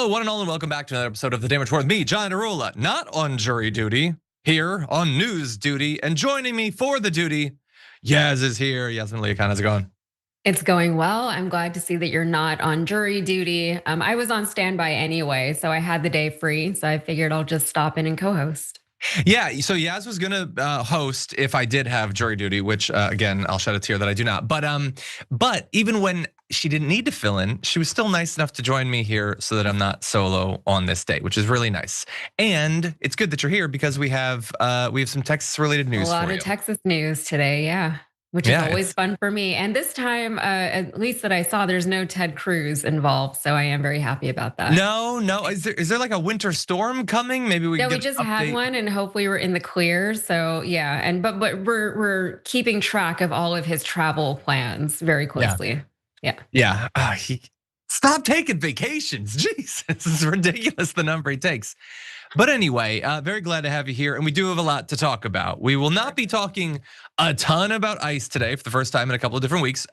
Hello, one and all, and welcome back to another episode of The Damage Report with me, John Iadarola, not on jury duty, here on news duty, and joining me for the duty, Yaz is here. Yasmin, how's it going? It's going well. I'm glad to see that you're not on jury duty. I was on standby anyway, so I had the day free, so I figured I'll just stop in and co-host. Yeah, so Yaz was gonna host if I did have jury duty, which again, I'll shed a tear that I do not. But even when she didn't need to fill in, she was still nice enough to join me here so that I'm not solo on this day, which is really nice. And it's good that you're here because we have some Texas related news. A lot of Texas news today, yeah. Which is always fun for me. And this time, at least that I saw, there's no Ted Cruz involved. So I am very happy about that. No. Is there like a winter storm coming? Maybe we just had one and hopefully we're in the clear. So yeah, but we're keeping track of all of his travel plans very closely. Yeah. Stop taking vacations. Jeez, this is ridiculous, the number he takes. But anyway, very glad to have you here. And we do have a lot to talk about. We will not be talking a ton about ICE today for the first time in a couple of different weeks.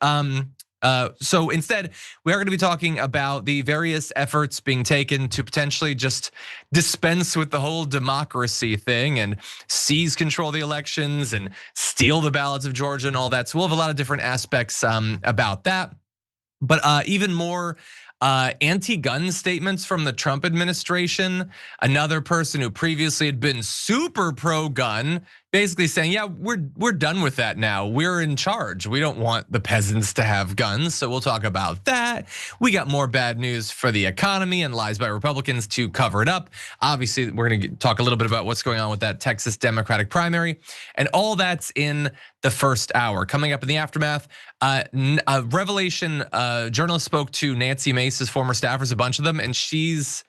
So instead, we are going to be talking about the various efforts being taken to potentially just dispense with the whole democracy thing and seize control of the elections and steal the ballots of Georgia and all that. So we'll have a lot of different aspects about that. But even more anti-gun statements from the Trump administration. Another person who previously had been super pro-gun, basically saying, yeah, we're done with that now. We're in charge. We don't want the peasants to have guns. So we'll talk about that. We got more bad news for the economy and lies by Republicans to cover it up. Obviously, we're gonna talk a little bit about what's going on with that Texas Democratic primary, and all that's in the first hour. Coming up in the aftermath, a Revelation journalist spoke to Nancy Mace's former staffers, a bunch of them, and she's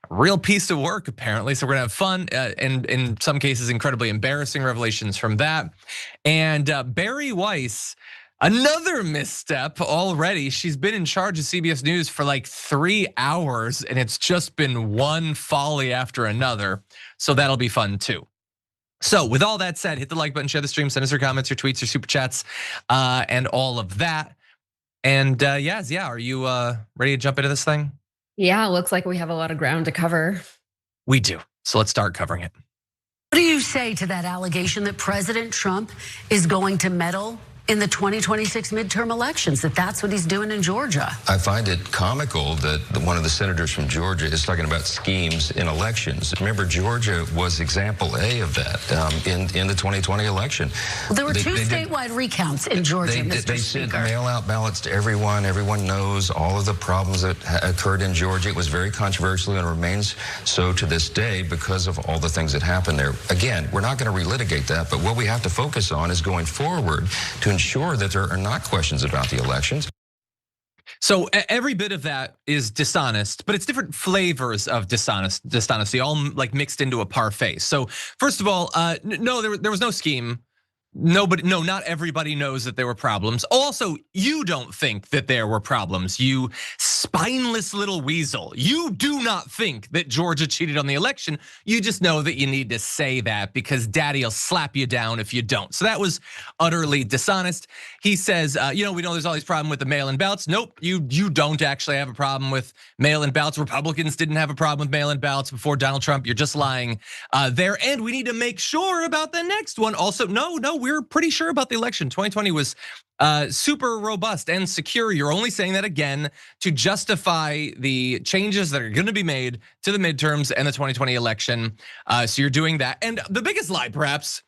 a real piece of work apparently. So we're gonna have fun and in some cases incredibly embarrassing revelations from that. And Bari Weiss, another misstep already. She's been in charge of CBS News for like 3 hours and it's just been one folly after another. So that'll be fun too. So with all that said, hit the like button, share the stream, send us your comments, your tweets, your super chats, and all of that. And Yaz, are you ready to jump into this thing? Yeah, looks like we have a lot of ground to cover. We do. So let's start covering it. What do you say to that allegation that President Trump is going to meddle in the 2026 midterm elections, that that's what he's doing in Georgia? I find it comical that one of the senators from Georgia is talking about schemes in elections. Remember, Georgia was example A of that in the 2020 election. Well, there were two statewide recounts in Georgia, Mr. Speaker. They sent mail-out ballots to everyone. Everyone knows all of the problems that occurred in Georgia. It was very controversial and remains so to this day because of all the things that happened there. Again, we're not going to relitigate that, but what we have to focus on is going forward to ensure that there are not questions about the elections. So every bit of that is dishonest, but it's different flavors of dishonesty, all like mixed into a parfait. So first of all, no, there was no scheme. Not everybody knows that there were problems. Also, you don't think that there were problems, you spineless little weasel. You do not think that Georgia cheated on the election. You just know that you need to say that because daddy will slap you down if you don't. So that was utterly dishonest. He says, we know there's all these problems with the mail-in ballots. Nope, you don't actually have a problem with mail-in ballots. Republicans didn't have a problem with mail-in ballots before Donald Trump. You're just lying there. And we need to make sure about the next one. Also, no, we're pretty sure about the election. 2020 was super robust and secure. You're only saying that again to justify the changes that are going to be made to the midterms and the 2020 election. So you're doing that. And the biggest lie, perhaps,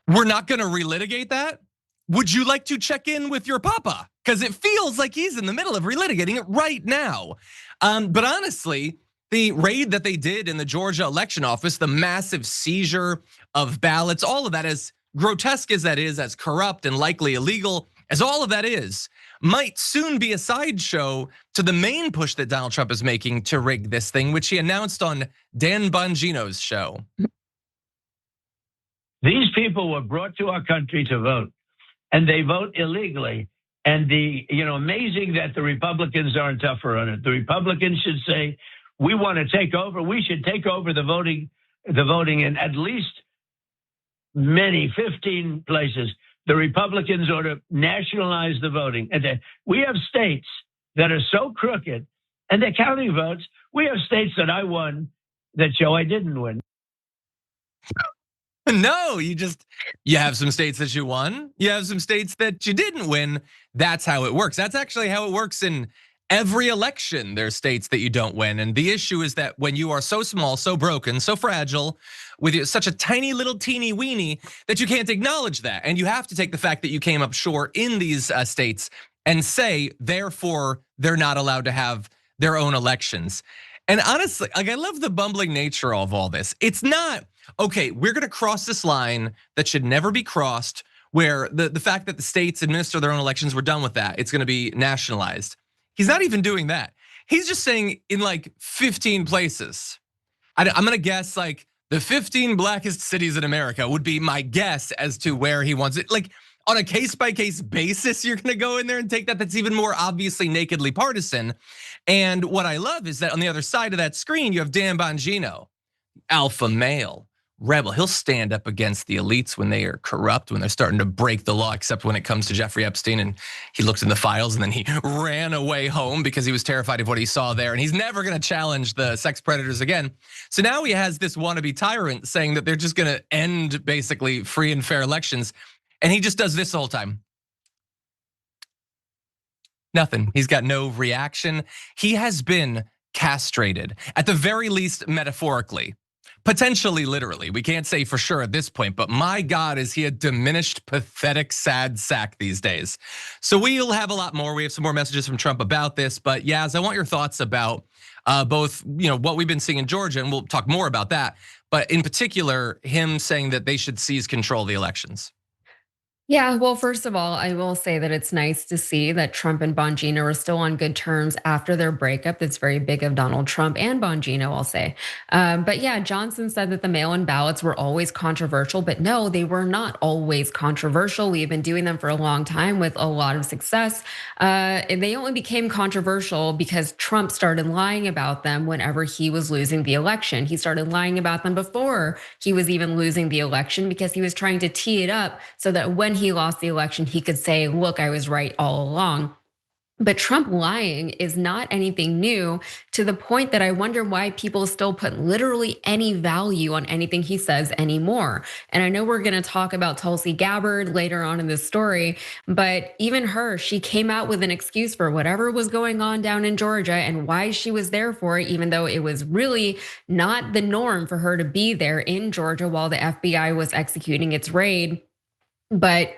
we're not going to relitigate that. Would you like to check in with your papa? Because it feels like he's in the middle of relitigating it right now. But honestly, the raid that they did in the Georgia election office, the massive seizure of ballots, all of that, as grotesque as that is, as corrupt and likely illegal as all of that is, might soon be a sideshow to the main push that Donald Trump is making to rig this thing, which he announced on Dan Bongino's show. These people were brought to our country to vote, and they vote illegally. And amazing that the Republicans aren't tougher on it. The Republicans should say, we want to take over. We should take over the voting in at least 15 places. The Republicans ought to nationalize the voting. And we have states that are so crooked and they're counting votes. We have states that I won that show I didn't win. No, you have some states that you won. You have some states that you didn't win. That's how it works. That's actually how it works in every election. There's states that you don't win. And the issue is that when you are so small, so broken, so fragile, with such a tiny little teeny weeny, that you can't acknowledge that. And you have to take the fact that you came up short in these states and say, therefore, they're not allowed to have their own elections. And honestly, like, I love the bumbling nature of all this. It's not, okay, we're gonna cross this line that should never be crossed, where the fact that the states administer their own elections, we're done with that. It's gonna be nationalized. He's not even doing that. He's just saying in like 15 places. I'm gonna guess like the 15 blackest cities in America would be my guess as to where he wants it. Like on a case-by-case basis, you're gonna go in there and take that. That's even more obviously nakedly partisan. And what I love is that on the other side of that screen, you have Dan Bongino, alpha male, rebel. He'll stand up against the elites when they are corrupt, when they're starting to break the law, except when it comes to Jeffrey Epstein. And he looked in the files and then he ran away home because he was terrified of what he saw there. And he's never gonna challenge the sex predators again. So now he has this wannabe tyrant saying that they're just gonna end basically free and fair elections. And he just does this the whole time. Nothing. He's got no reaction. He has been castrated, at the very least metaphorically, potentially literally. We can't say for sure at this point, but my God, is he a diminished, pathetic, sad sack these days. So we'll have a lot more. We have some more messages from Trump about this, but Yaz, I want your thoughts about both, what we've been seeing in Georgia, and we'll talk more about that, but in particular, him saying that they should seize control of the elections. Yeah, well, first of all, I will say that it's nice to see that Trump and Bongino are still on good terms after their breakup. That's very big of Donald Trump and Bongino, I'll say. But yeah, Johnson said that the mail-in ballots were always controversial, but no, they were not always controversial. We have been doing them for a long time with a lot of success. And they only became controversial because Trump started lying about them whenever he was losing the election. He started lying about them before he was even losing the election because he was trying to tee it up so that when he lost the election, he could say, look, I was right all along. But Trump lying is not anything new, to the point that I wonder why people still put literally any value on anything he says anymore. And I know we're gonna talk about Tulsi Gabbard later on in this story, but even her, she came out with an excuse for whatever was going on down in Georgia and why she was there for it, even though it was really not the norm for her to be there in Georgia while the FBI was executing its raid. But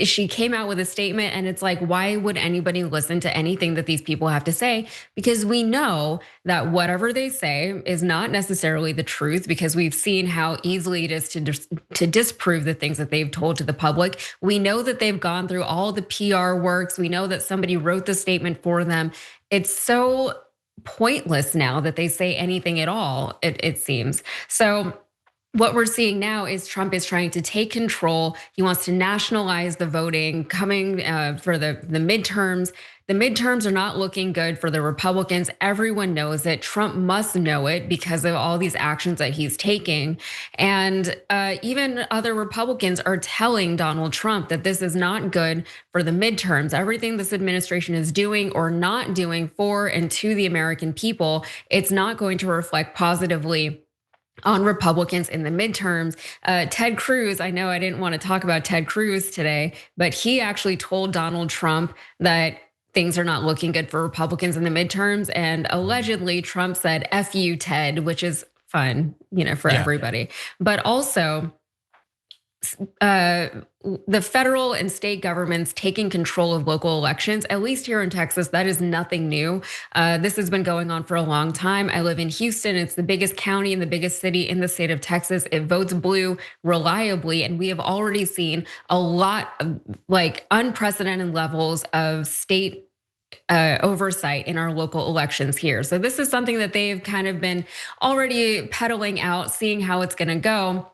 she came out with a statement, and it's like, why would anybody listen to anything that these people have to say? Because we know that whatever they say is not necessarily the truth, because we've seen how easily it is to disprove the things that they've told to the public. We know that they've gone through all the PR works. We know that somebody wrote the statement for them. It's so pointless now that they say anything at all, it seems. So what we're seeing now is Trump is trying to take control. He wants to nationalize the voting coming for the midterms. The midterms are not looking good for the Republicans. Everyone knows it. Trump must know it because of all these actions that he's taking. And even other Republicans are telling Donald Trump that this is not good for the midterms. Everything this administration is doing or not doing for and to the American people, it's not going to reflect positively on Republicans in the midterms. Ted Cruz, I know I didn't want to talk about Ted Cruz today, but he actually told Donald Trump that things are not looking good for Republicans in the midterms. And allegedly Trump said, F you, Ted, which is fun, for everybody. But also, the federal and state governments taking control of local elections, at least here in Texas, that is nothing new. This has been going on for a long time. I live in Houston. It's the biggest county and the biggest city in the state of Texas. It votes blue reliably. And we have already seen a lot of unprecedented levels of state oversight in our local elections here. So this is something that they've kind of been already peddling out, seeing how it's gonna go.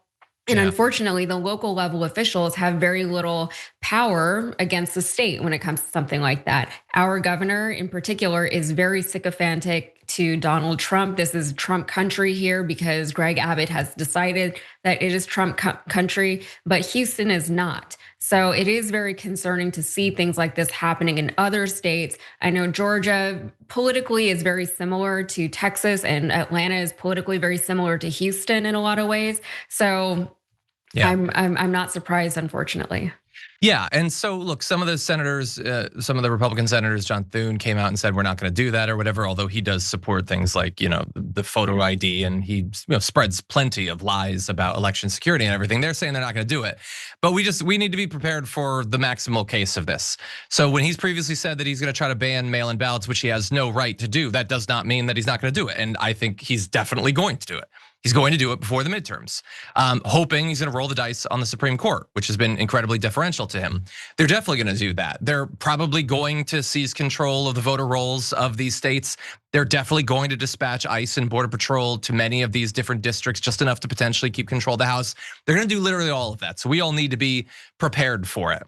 And unfortunately, the local level officials have very little power against the state when it comes to something like that. Our governor in particular is very sycophantic to Donald Trump. This is Trump country here because Greg Abbott has decided that it is Trump country, but Houston is not. So it is very concerning to see things like this happening in other states. I know Georgia politically is very similar to Texas, and Atlanta is politically very similar to Houston in a lot of ways. So yeah. I'm not surprised, unfortunately. Yeah, and so look, some of the senators, some of the Republican senators, John Thune came out and said we're not going to do that or whatever. Although he does support things like the photo ID, and he spreads plenty of lies about election security and everything. They're saying they're not going to do it, but we need to be prepared for the maximal case of this. So when he's previously said that he's going to try to ban mail-in ballots, which he has no right to do, that does not mean that he's not going to do it. And I think he's definitely going to do it. He's going to do it before the midterms, hoping he's going to roll the dice on the Supreme Court, which has been incredibly deferential to him. They're definitely going to do that. They're probably going to seize control of the voter rolls of these states. They're definitely going to dispatch ICE and Border Patrol to many of these different districts, just enough to potentially keep control of the House. They're going to do literally all of that. So we all need to be prepared for it.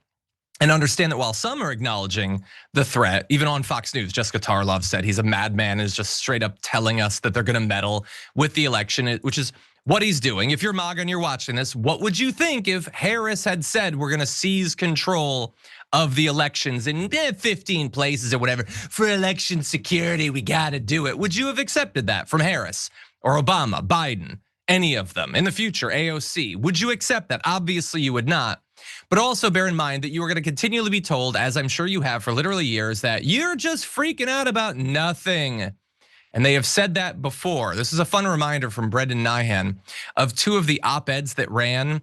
And understand that while some are acknowledging the threat, even on Fox News, Jessica Tarlov said he's a madman and is just straight up telling us that they're going to meddle with the election, which is what he's doing. If you're MAGA and you're watching this, what would you think if Harris had said we're going to seize control of the elections in 15 places or whatever for election security? We got to do it. Would you have accepted that from Harris or Obama, Biden, any of them in the future, AOC? Would you accept that? Obviously you would not. But also bear in mind that you are going to continually be told, as I'm sure you have for literally years, that you're just freaking out about nothing. And they have said that before. This is a fun reminder from Brendan Nyhan of two of the op-eds that ran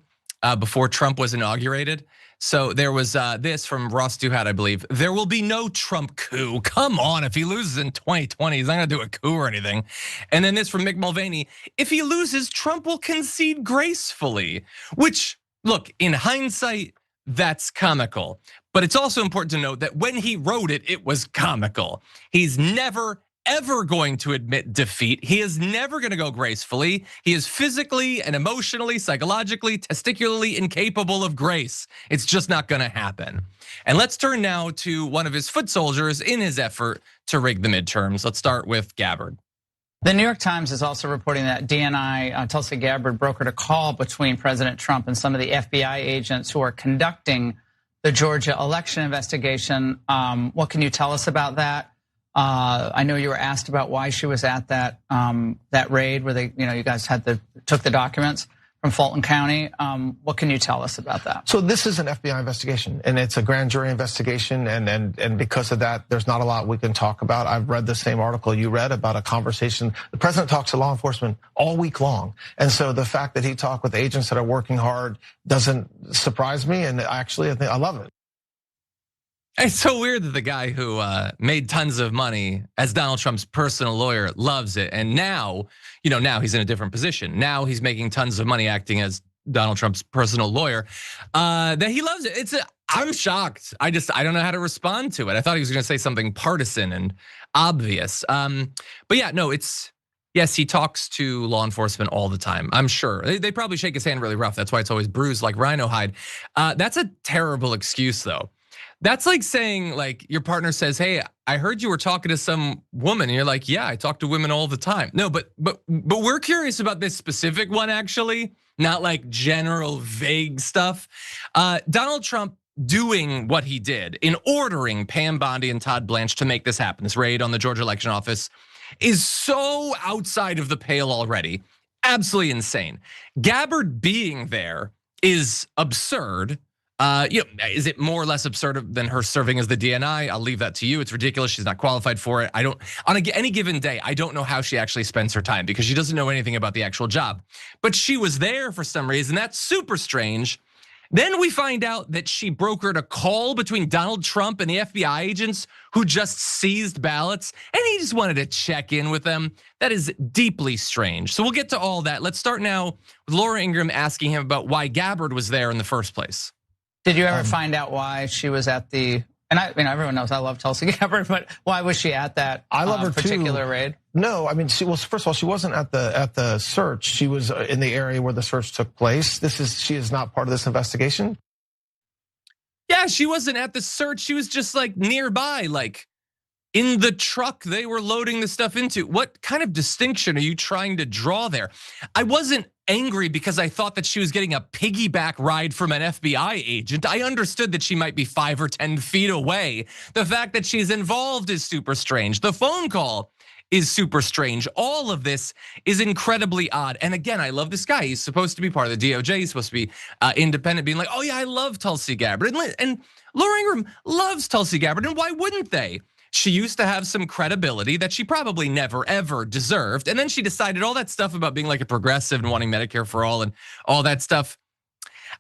before Trump was inaugurated. So there was this from Ross Duhat, I believe. There will be no Trump coup. Come on, if he loses in 2020, he's not gonna do a coup or anything. And then this from Mick Mulvaney. If he loses, Trump will concede gracefully, which, look, in hindsight, that's comical. But it's also important to note that when he wrote it, it was comical. He's never, ever going to admit defeat. He is never going to go gracefully. He is physically and emotionally, psychologically, testicularly incapable of grace. It's just not going to happen. And let's turn now to one of his foot soldiers in his effort to rig the midterms. Let's start with Gabbard. The New York Times is also reporting that DNI, Tulsi Gabbard, brokered a call between President Trump and some of the FBI agents who are conducting the Georgia election investigation. What can you tell us about that? I know you were asked about why she was at that raid where they, you guys took the documents from Fulton County. What can you tell us about that? So this is an FBI investigation, and it's a grand jury investigation, and because of that, there's not a lot we can talk about. I've read the same article you read about a conversation. The president talks to law enforcement all week long, and so the fact that he talked with agents that are working hard doesn't surprise me, and actually, I love it. It's so weird that the guy who made tons of money as Donald Trump's personal lawyer loves it. And now, now he's in a different position. Now he's making tons of money acting as Donald Trump's personal lawyer, that he loves it. I'm shocked. I don't know how to respond to it. I thought he was gonna say something partisan and obvious. But yeah, no, yes, he talks to law enforcement all the time. I'm sure they probably shake his hand really rough. That's why it's always bruised like rhino hide. That's a terrible excuse though. That's like saying, like, your partner says, "Hey, I heard you were talking to some woman," and you're like, "Yeah, I talk to women all the time." No, but we're curious about this specific one, actually, not like general vague stuff. Donald Trump doing what he did in ordering Pam Bondi and Todd Blanche to make this happen, this raid on the Georgia election office, is so outside of the pale already. Absolutely insane. Gabbard being there is absurd. Is it more or less absurd than her serving as the DNI? I'll leave that to you. It's ridiculous. She's not qualified for it. On any given day, I don't know how she actually spends her time because she doesn't know anything about the actual job. But she was there for some reason. That's super strange. Then we find out that she brokered a call between Donald Trump and the FBI agents who just seized ballots, and he just wanted to check in with them. That is deeply strange. So we'll get to all that. Let's start now with Laura Ingraham asking him about why Gabbard was there in the first place. Did you ever find out why she was at the? And everyone knows I love Tulsi Gabbard, but why was she at that? I love her particular too. Raid. No, I mean, first of all, she wasn't at the search. She was in the area where the search took place. She is not part of this investigation. Yeah, she wasn't at the search. She was just like nearby, like in the truck they were loading the stuff into. What kind of distinction are you trying to draw there? I wasn't angry because I thought that she was getting a piggyback ride from an FBI agent. I understood that she might be 5 or 10 feet away. The fact that she's involved is super strange. The phone call is super strange. All of this is incredibly odd. And again, I love this guy. He's supposed to be part of the DOJ. He's supposed to be independent, being like, oh yeah, I love Tulsi Gabbard. And Laura Ingraham loves Tulsi Gabbard, and why wouldn't they? She used to have some credibility that she probably never, ever deserved. And then she decided all that stuff about being like a progressive and wanting Medicare for all and all that stuff.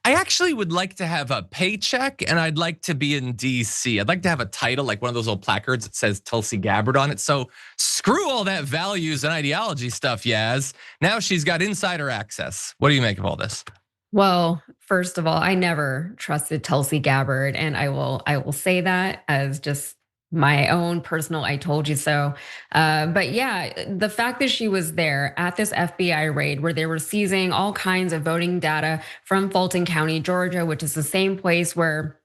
I actually would like to have a paycheck, and I'd like to be in DC. I'd like to have a title, like one of those old placards that says Tulsi Gabbard on it. So screw all that values and ideology stuff, Yaz. Now she's got insider access. What do you make of all this? Well, first of all, I never trusted Tulsi Gabbard, and I will say that as just my own personal I told you so. But yeah, the fact that she was there at this FBI raid where they were seizing all kinds of voting data from Fulton County, Georgia, which is the same place where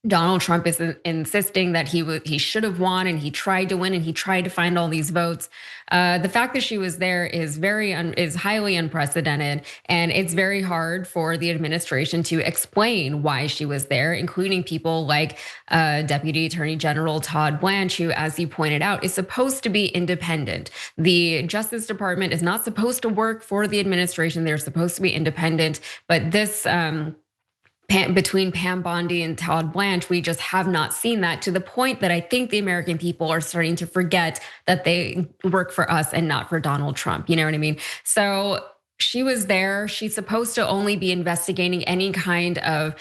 Donald Trump is insisting that he should have won, and he tried to win, and he tried to find all these votes. The fact that she was there is highly unprecedented, and it's very hard for the administration to explain why she was there, including people like Deputy Attorney General Todd Blanche, who, as you pointed out, is supposed to be independent. The Justice Department is not supposed to work for the administration; they're supposed to be independent. But this. Between Pam Bondi and Todd Blanche, we just have not seen that, to the point that I think the American people are starting to forget that they work for us and not for Donald Trump. You know what I mean? So she was there. She's supposed to only be investigating any kind of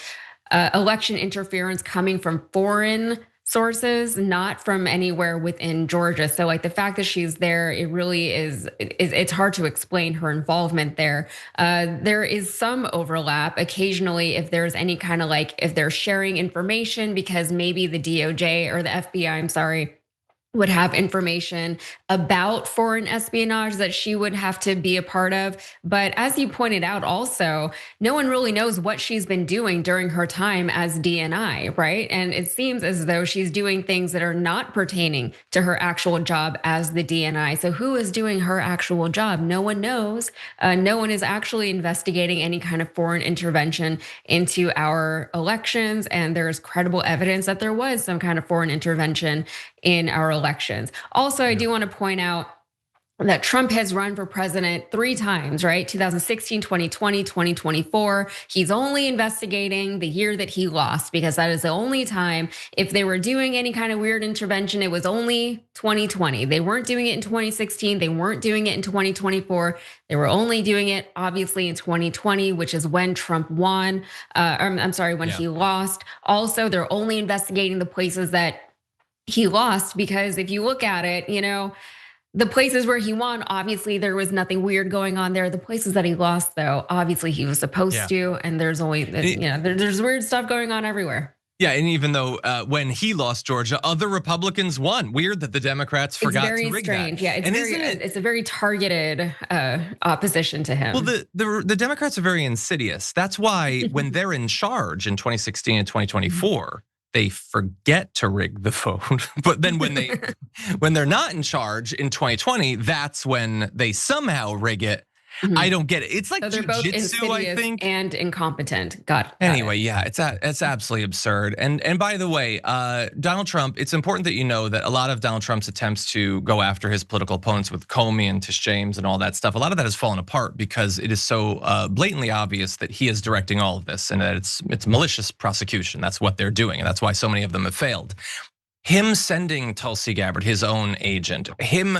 election interference coming from foreign sources, not from anywhere within Georgia. So like the fact that she's there, it really is, it's hard to explain her involvement there. There is some overlap occasionally if there's any kind of like, if they're sharing information, because maybe the DOJ or the FBI, I'm sorry, would have information about foreign espionage that she would have to be a part of. But as you pointed out also, no one really knows what she's been doing during her time as DNI, right? And it seems as though she's doing things that are not pertaining to her actual job as the DNI. So who is doing her actual job? No one knows. No one is actually investigating any kind of foreign intervention into our elections. And there's credible evidence that there was some kind of foreign intervention in our elections. Also, I do want to point out that Trump has run for president 3 times, right? 2016, 2020, 2024. He's only investigating the year that he lost, because that is the only time, if they were doing any kind of weird intervention, it was only 2020. They weren't doing it in 2016. They weren't doing it in 2024. They were only doing it, obviously, in 2020, which is when Trump won. I'm sorry, when he lost. Also, they're only investigating the places that he lost, because if you look at it, the places where he won, obviously there was nothing weird going on there. The places that he lost, though, obviously he was supposed to, and there's only, there's weird stuff going on everywhere. Yeah, and even though when he lost Georgia, other Republicans won. Weird that the Democrats forgot to rig that. It's very strange. Yeah, it's a very targeted opposition to him. Well, the Democrats are very insidious. That's why when they're in charge in 2016 and 2024. They forget to rig the vote, but then when they're not in charge in 2020, that's when they somehow rig it. I don't get it. It's like jiu-jitsu, I think, and incompetent. Got anyway, yeah, it's absolutely absurd. And by the way, Donald Trump, it's important that you know that a lot of Donald Trump's attempts to go after his political opponents with Comey and Tish James and all that stuff, a lot of that has fallen apart because it is so blatantly obvious that he is directing all of this, and that it's malicious prosecution. That's what they're doing, and that's why so many of them have failed. Him sending Tulsi Gabbard, his own agent, him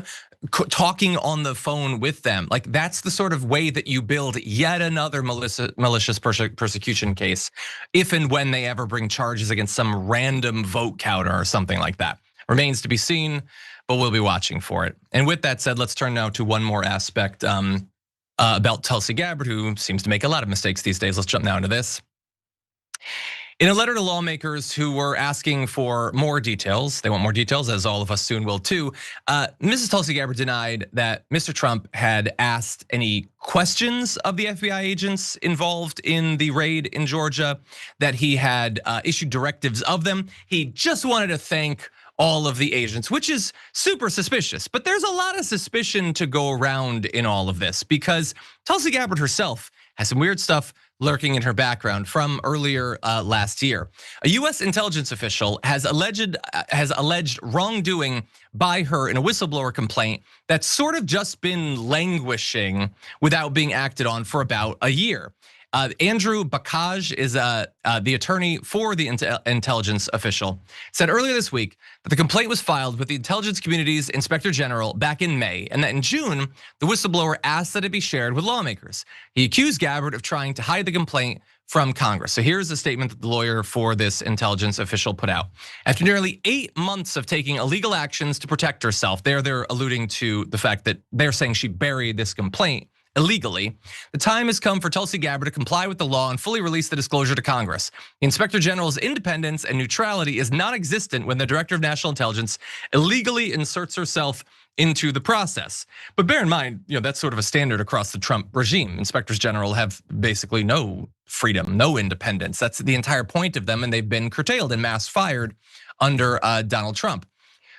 talking on the phone with them, like that's the sort of way that you build yet another malicious persecution case, if and when they ever bring charges against some random vote counter or something like that. Remains to be seen, but we'll be watching for it. And with that said, let's turn now to one more aspect about Tulsi Gabbard, who seems to make a lot of mistakes these days. Let's jump now into this. In a letter to lawmakers who were asking for more details, they want more details, as all of us soon will too. Mrs. Tulsi Gabbard denied that Mr. Trump had asked any questions of the FBI agents involved in the raid in Georgia, that he had issued directives of them. He just wanted to thank all of the agents, which is super suspicious. But there's a lot of suspicion to go around in all of this because Tulsi Gabbard herself has some weird stuff lurking in her background from earlier last year. A US intelligence official has alleged wrongdoing by her in a whistleblower complaint that's sort of just been languishing without being acted on for about a year. Andrew Bakaj is the attorney for the intelligence official, said earlier this week that the complaint was filed with the intelligence community's inspector general back in May, and that in June, the whistleblower asked that it be shared with lawmakers. He accused Gabbard of trying to hide the complaint from Congress. So here's a statement that the lawyer for this intelligence official put out. After nearly 8 months of taking illegal actions to protect herself, they're alluding to the fact that they're saying she buried this complaint illegally. The time has come for Tulsi Gabbard to comply with the law and fully release the disclosure to Congress. The Inspector General's independence and neutrality is non-existent when the Director of National Intelligence illegally inserts herself into the process. But bear in mind, that's sort of a standard across the Trump regime. Inspectors General have basically no freedom, no independence. That's the entire point of them, and they've been curtailed and mass fired under Donald Trump.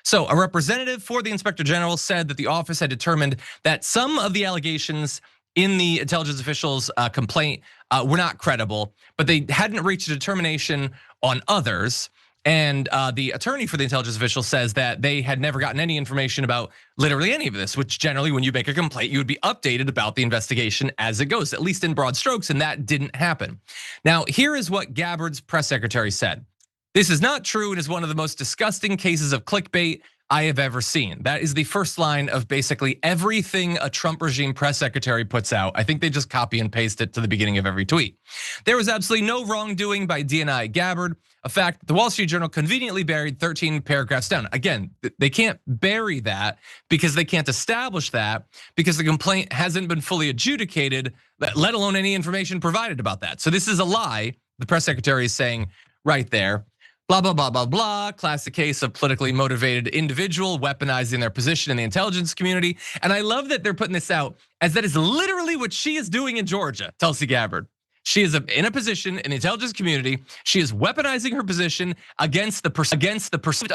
So a representative for the Inspector General said that the office had determined that some of the allegations in the intelligence official's complaint were not credible, but they hadn't reached a determination on others. And the attorney for the intelligence official says that they had never gotten any information about literally any of this, which generally when you make a complaint, you would be updated about the investigation as it goes, at least in broad strokes, and that didn't happen. Now, here is what Gabbard's press secretary said. This is not true and is one of the most disgusting cases of clickbait I have ever seen. That is the first line of basically everything a Trump regime press secretary puts out. I think they just copy and paste it to the beginning of every tweet. There was absolutely no wrongdoing by DNI Gabbard, a fact that the Wall Street Journal conveniently buried 13 paragraphs down. Again, they can't bury that because they can't establish that because the complaint hasn't been fully adjudicated, let alone any information provided about that. So this is a lie, the press secretary is saying right there. Blah, blah, blah, blah, blah. Classic case of politically motivated individual weaponizing their position in the intelligence community. And I love that they're putting this out as that is literally what she is doing in Georgia, Tulsi Gabbard. She is in a position in the intelligence community. She is weaponizing her position against the pursuit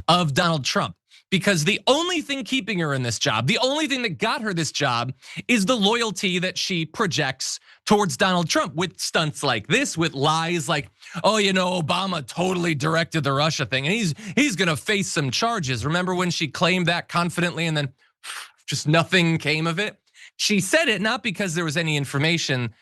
of Donald Trump. Because the only thing keeping her in this job, the only thing that got her this job is the loyalty that she projects towards Donald Trump with stunts like this, with lies like, oh, Obama totally directed the Russia thing and he's gonna face some charges. Remember when she claimed that confidently and then just nothing came of it? She said it not because there was any information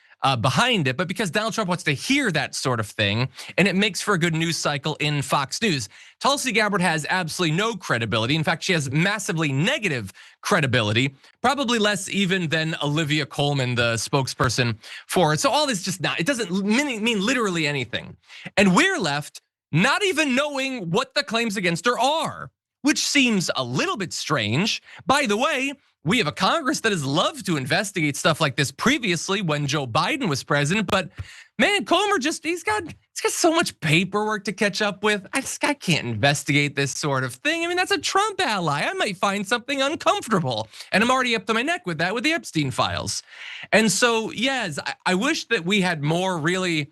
behind it, but because Donald Trump wants to hear that sort of thing, and it makes for a good news cycle in Fox News. Tulsi Gabbard has absolutely no credibility. In fact, she has massively negative credibility, probably less even than Olivia Colman, the spokesperson for it. So all this it doesn't mean literally anything. And we're left not even knowing what the claims against her are, which seems a little bit strange. By the way, we have a Congress that has loved to investigate stuff like this previously when Joe Biden was president, but man, Comer he's got so much paperwork to catch up with. I can't investigate this sort of thing. I mean, that's a Trump ally. I might find something uncomfortable. And I'm already up to my neck with that with the Epstein files. And so, yes, I wish that we had more really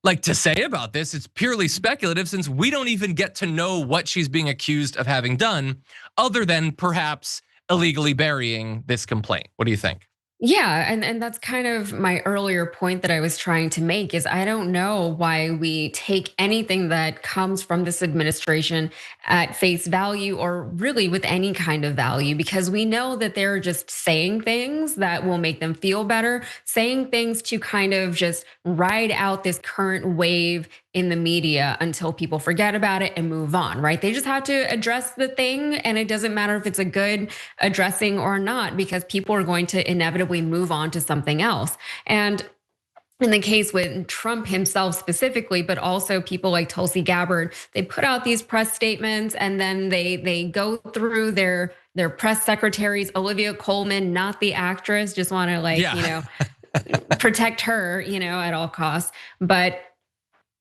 to say about this. It's purely speculative since we don't even get to know what she's being accused of having done other than perhaps illegally burying this complaint. What do you think? Yeah, and that's kind of my earlier point that I was trying to make is I don't know why we take anything that comes from this administration at face value or really with any kind of value, because we know that they're just saying things that will make them feel better, saying things to kind of just ride out this current wave in the media until people forget about it and move on, right? They just have to address the thing, and it doesn't matter if it's a good addressing or not, because people are going to inevitably move on to something else. And in the case with Trump himself specifically, but also people like Tulsi Gabbard, they put out these press statements and then they go through their press secretaries, Olivia Colman, not the actress, just want to protect her, at all costs. But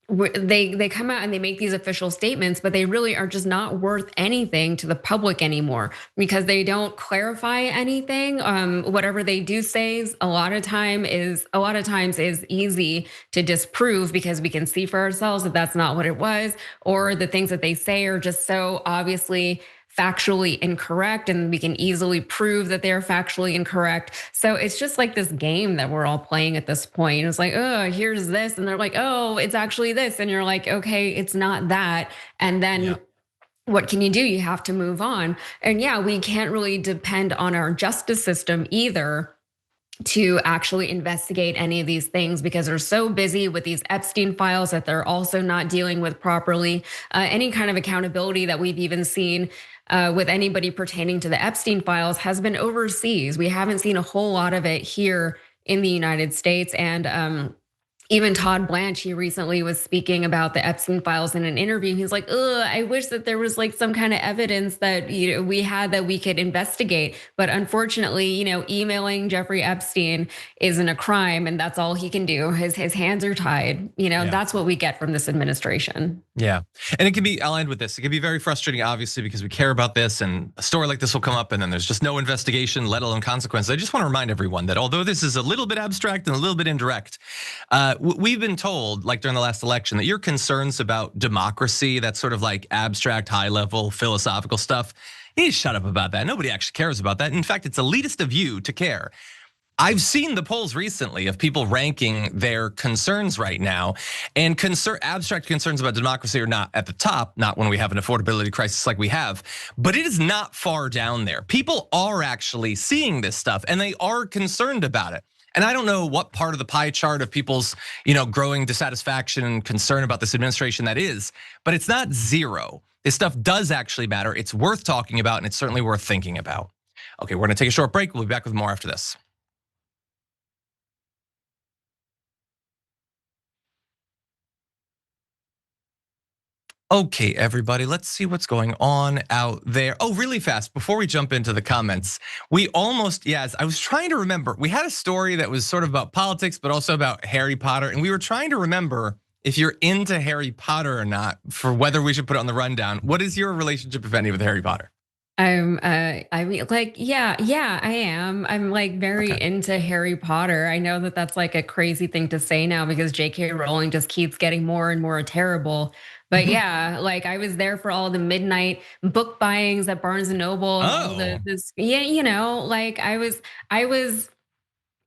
they come out and they make these official statements, but they really are just not worth anything to the public anymore because they don't clarify anything. Whatever they do say is a lot of times is easy to disprove because we can see for ourselves that that's not what it was, or the things that they say are just so obviously factually incorrect, and we can easily prove that they're factually incorrect. So it's just like this game that we're all playing at this point. It's like, oh, here's this, and they're like, oh, it's actually this, and you're like, okay, it's not that. And then what can you do? You have to move on. And yeah, we can't really depend on our justice system either to actually investigate any of these things because they're so busy with these Epstein files that they're also not dealing with properly. Any kind of accountability that we've even seen with anybody pertaining to the Epstein files has been overseas. We haven't seen a whole lot of it here in the United States. And even Todd Blanche, he recently was speaking about the Epstein files in an interview. He's like, "Ugh, I wish that there was like some kind of evidence that we had that we could investigate." But unfortunately, emailing Jeffrey Epstein isn't a crime, and that's all he can do. His hands are tied. That's what we get from this administration. Yeah, and it can be, I'll end with this. It can be very frustrating, obviously, because we care about this, and a story like this will come up, and then there's just no investigation, let alone consequences. I just want to remind everyone that although this is a little bit abstract and a little bit indirect, we've been told, like during the last election, that your concerns about democracy, that sort of like abstract, high-level, philosophical stuff, you need to shut up about that. Nobody actually cares about that. In fact, it's elitist of you to care. I've seen the polls recently of people ranking their concerns right now, and abstract concerns about democracy are not at the top, not when we have an affordability crisis like we have, but it is not far down there. People are actually seeing this stuff and they are concerned about it. And I don't know what part of the pie chart of people's, growing dissatisfaction and concern about this administration that is, but it's not zero. This stuff does actually matter. It's worth talking about, and it's certainly worth thinking about. Okay, we're gonna take a short break. We'll be back with more after this. Okay, everybody, let's see what's going on out there. Oh, really fast, before we jump into the comments, I was trying to remember, we had a story that was sort of about politics, but also about Harry Potter. And we were trying to remember if you're into Harry Potter or not, for whether we should put it on the rundown. What is your relationship, if any, with Harry Potter? I mean, like, yeah, I am. I'm like very into Harry Potter. I know that that's like a crazy thing to say now because J.K. Rowling just keeps getting more and more terrible. But yeah, like I was there for all the midnight book buyings at Barnes and Noble. And like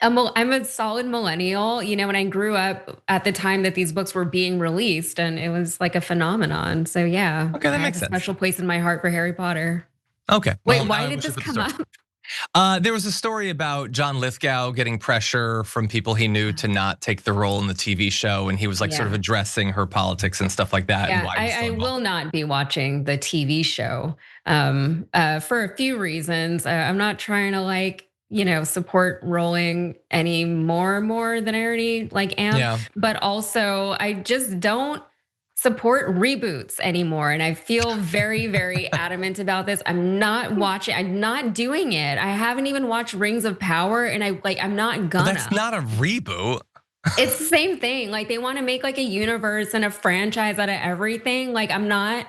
I'm a solid millennial, when I grew up at the time that these books were being released, and it was like a phenomenon. So yeah, okay, that makes a sense. Special place in my heart for Harry Potter. Okay. Wait, why did this come up? There was a story about John Lithgow getting pressure from people he knew to not take the role in the TV show, and he was like sort of addressing her politics and stuff like that. Yeah, I will not be watching the TV show for a few reasons. I'm not trying to support Rowling any more than I already am. Yeah. But also, I just don't support reboots anymore. And I feel very, very adamant about this. I'm not doing it. I haven't even watched Rings of Power, and I'm not gonna. That's not a reboot. It's the same thing. Like they want to make like a universe and a franchise out of everything. I'm not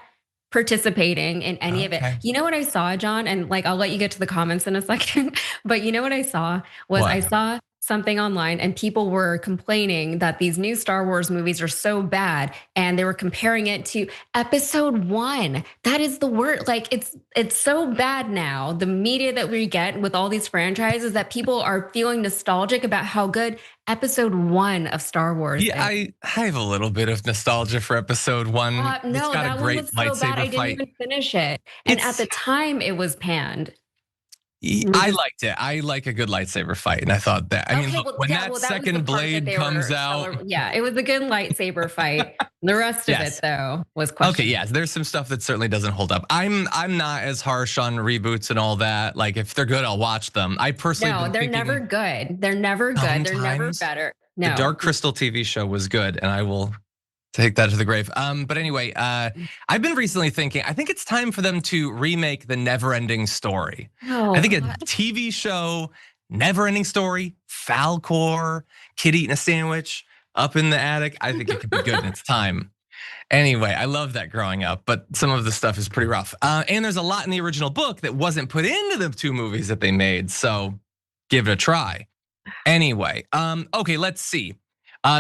participating in any of it. You know what I saw, John? And I'll let you get to the comments in a second. But you know what I saw was I saw something online and people were complaining that these new Star Wars movies are so bad, and they were comparing it to episode 1. That is the word. It's so bad now, the media that we get with all these franchises, that people are feeling nostalgic about how good episode 1 of Star Wars is. I have a little bit of nostalgia for episode 1. No, it's got that a great one was so lightsaber bad, I fight. didn't even finish it. And at the time it was panned. I liked it. I like a good lightsaber fight, and I thought that. When that second blade comes out, it was a good lightsaber fight. The rest of it, though, was questionable. Okay, yes, there's some stuff that certainly doesn't hold up. I'm not as harsh on reboots and all that. Like if they're good, I'll watch them. I personally they're never good. They're never good. They're never better. No, the Dark Crystal TV show was good, and I will take that to the grave. But anyway, I've been recently thinking, I think it's time for them to remake the Never-Ending Story. I think a TV show, Never-Ending Story, Falcor, Kid Eating a Sandwich, up in the attic. I think it could be good in its time. Anyway, I love that growing up, but some of the stuff is pretty rough. And there's a lot in the original book that wasn't put into the 2 movies that they made, so give it a try. Anyway, okay, let's see.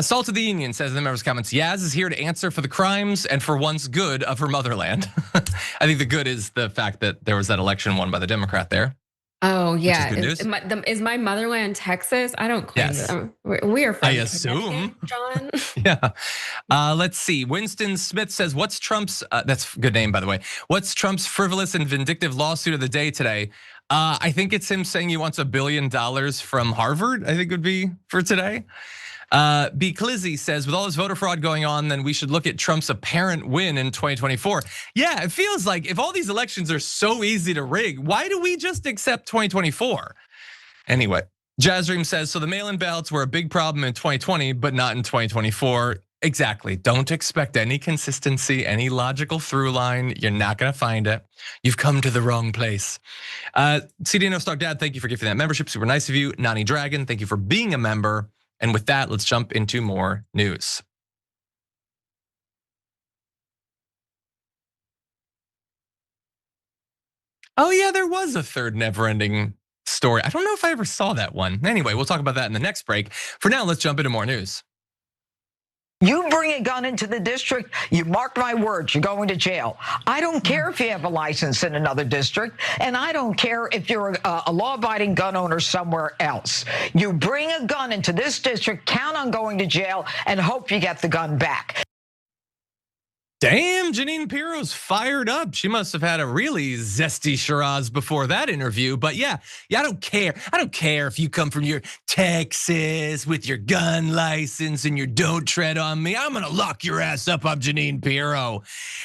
Salt of the Union says in the members' comments, Yaz is here to answer for the crimes and for once good of her motherland. I think the good is the fact that there was that election won by the Democrat there. Oh yeah, is my motherland Texas? I don't claim that. We are from I assume, John. Yeah. Let's see. Winston Smith says, "What's Trump's?" That's a good name, by the way. What's Trump's frivolous and vindictive lawsuit of the day today? I think it's him saying he wants $1 billion from Harvard. I think would be for today. B. Clizzy says, with all this voter fraud going on, then we should look at Trump's apparent win in 2024. Yeah, it feels like if all these elections are so easy to rig, why do we just accept 2024? Anyway, Jazz Dream says, so the mail-in ballots were a big problem in 2020, but not in 2024. Exactly. Don't expect any consistency, any logical through line. You're not going to find it. You've come to the wrong place. CD No Stock Dad, thank you for giving that membership. Super nice of you. Nani Dragon, thank you for being a member. And with that, let's jump into more news. Oh yeah, there was a third never-ending story. I don't know if I ever saw that one. Anyway, we'll talk about that in the next break. For now, let's jump into more news. You bring a gun into the district, you mark my words, you're going to jail. I don't care if you have a license in another district, and I don't care if you're a law-abiding gun owner somewhere else. You bring a gun into this district, count on going to jail, and hope you get the gun back. Damn, Jeanine Pirro's fired up. She must have had a really zesty Shiraz before that interview. But yeah, I don't care. I don't care if you come from your Texas with your gun license and your don't tread on me. I'm gonna lock your ass up. I'm Jeanine Pirro.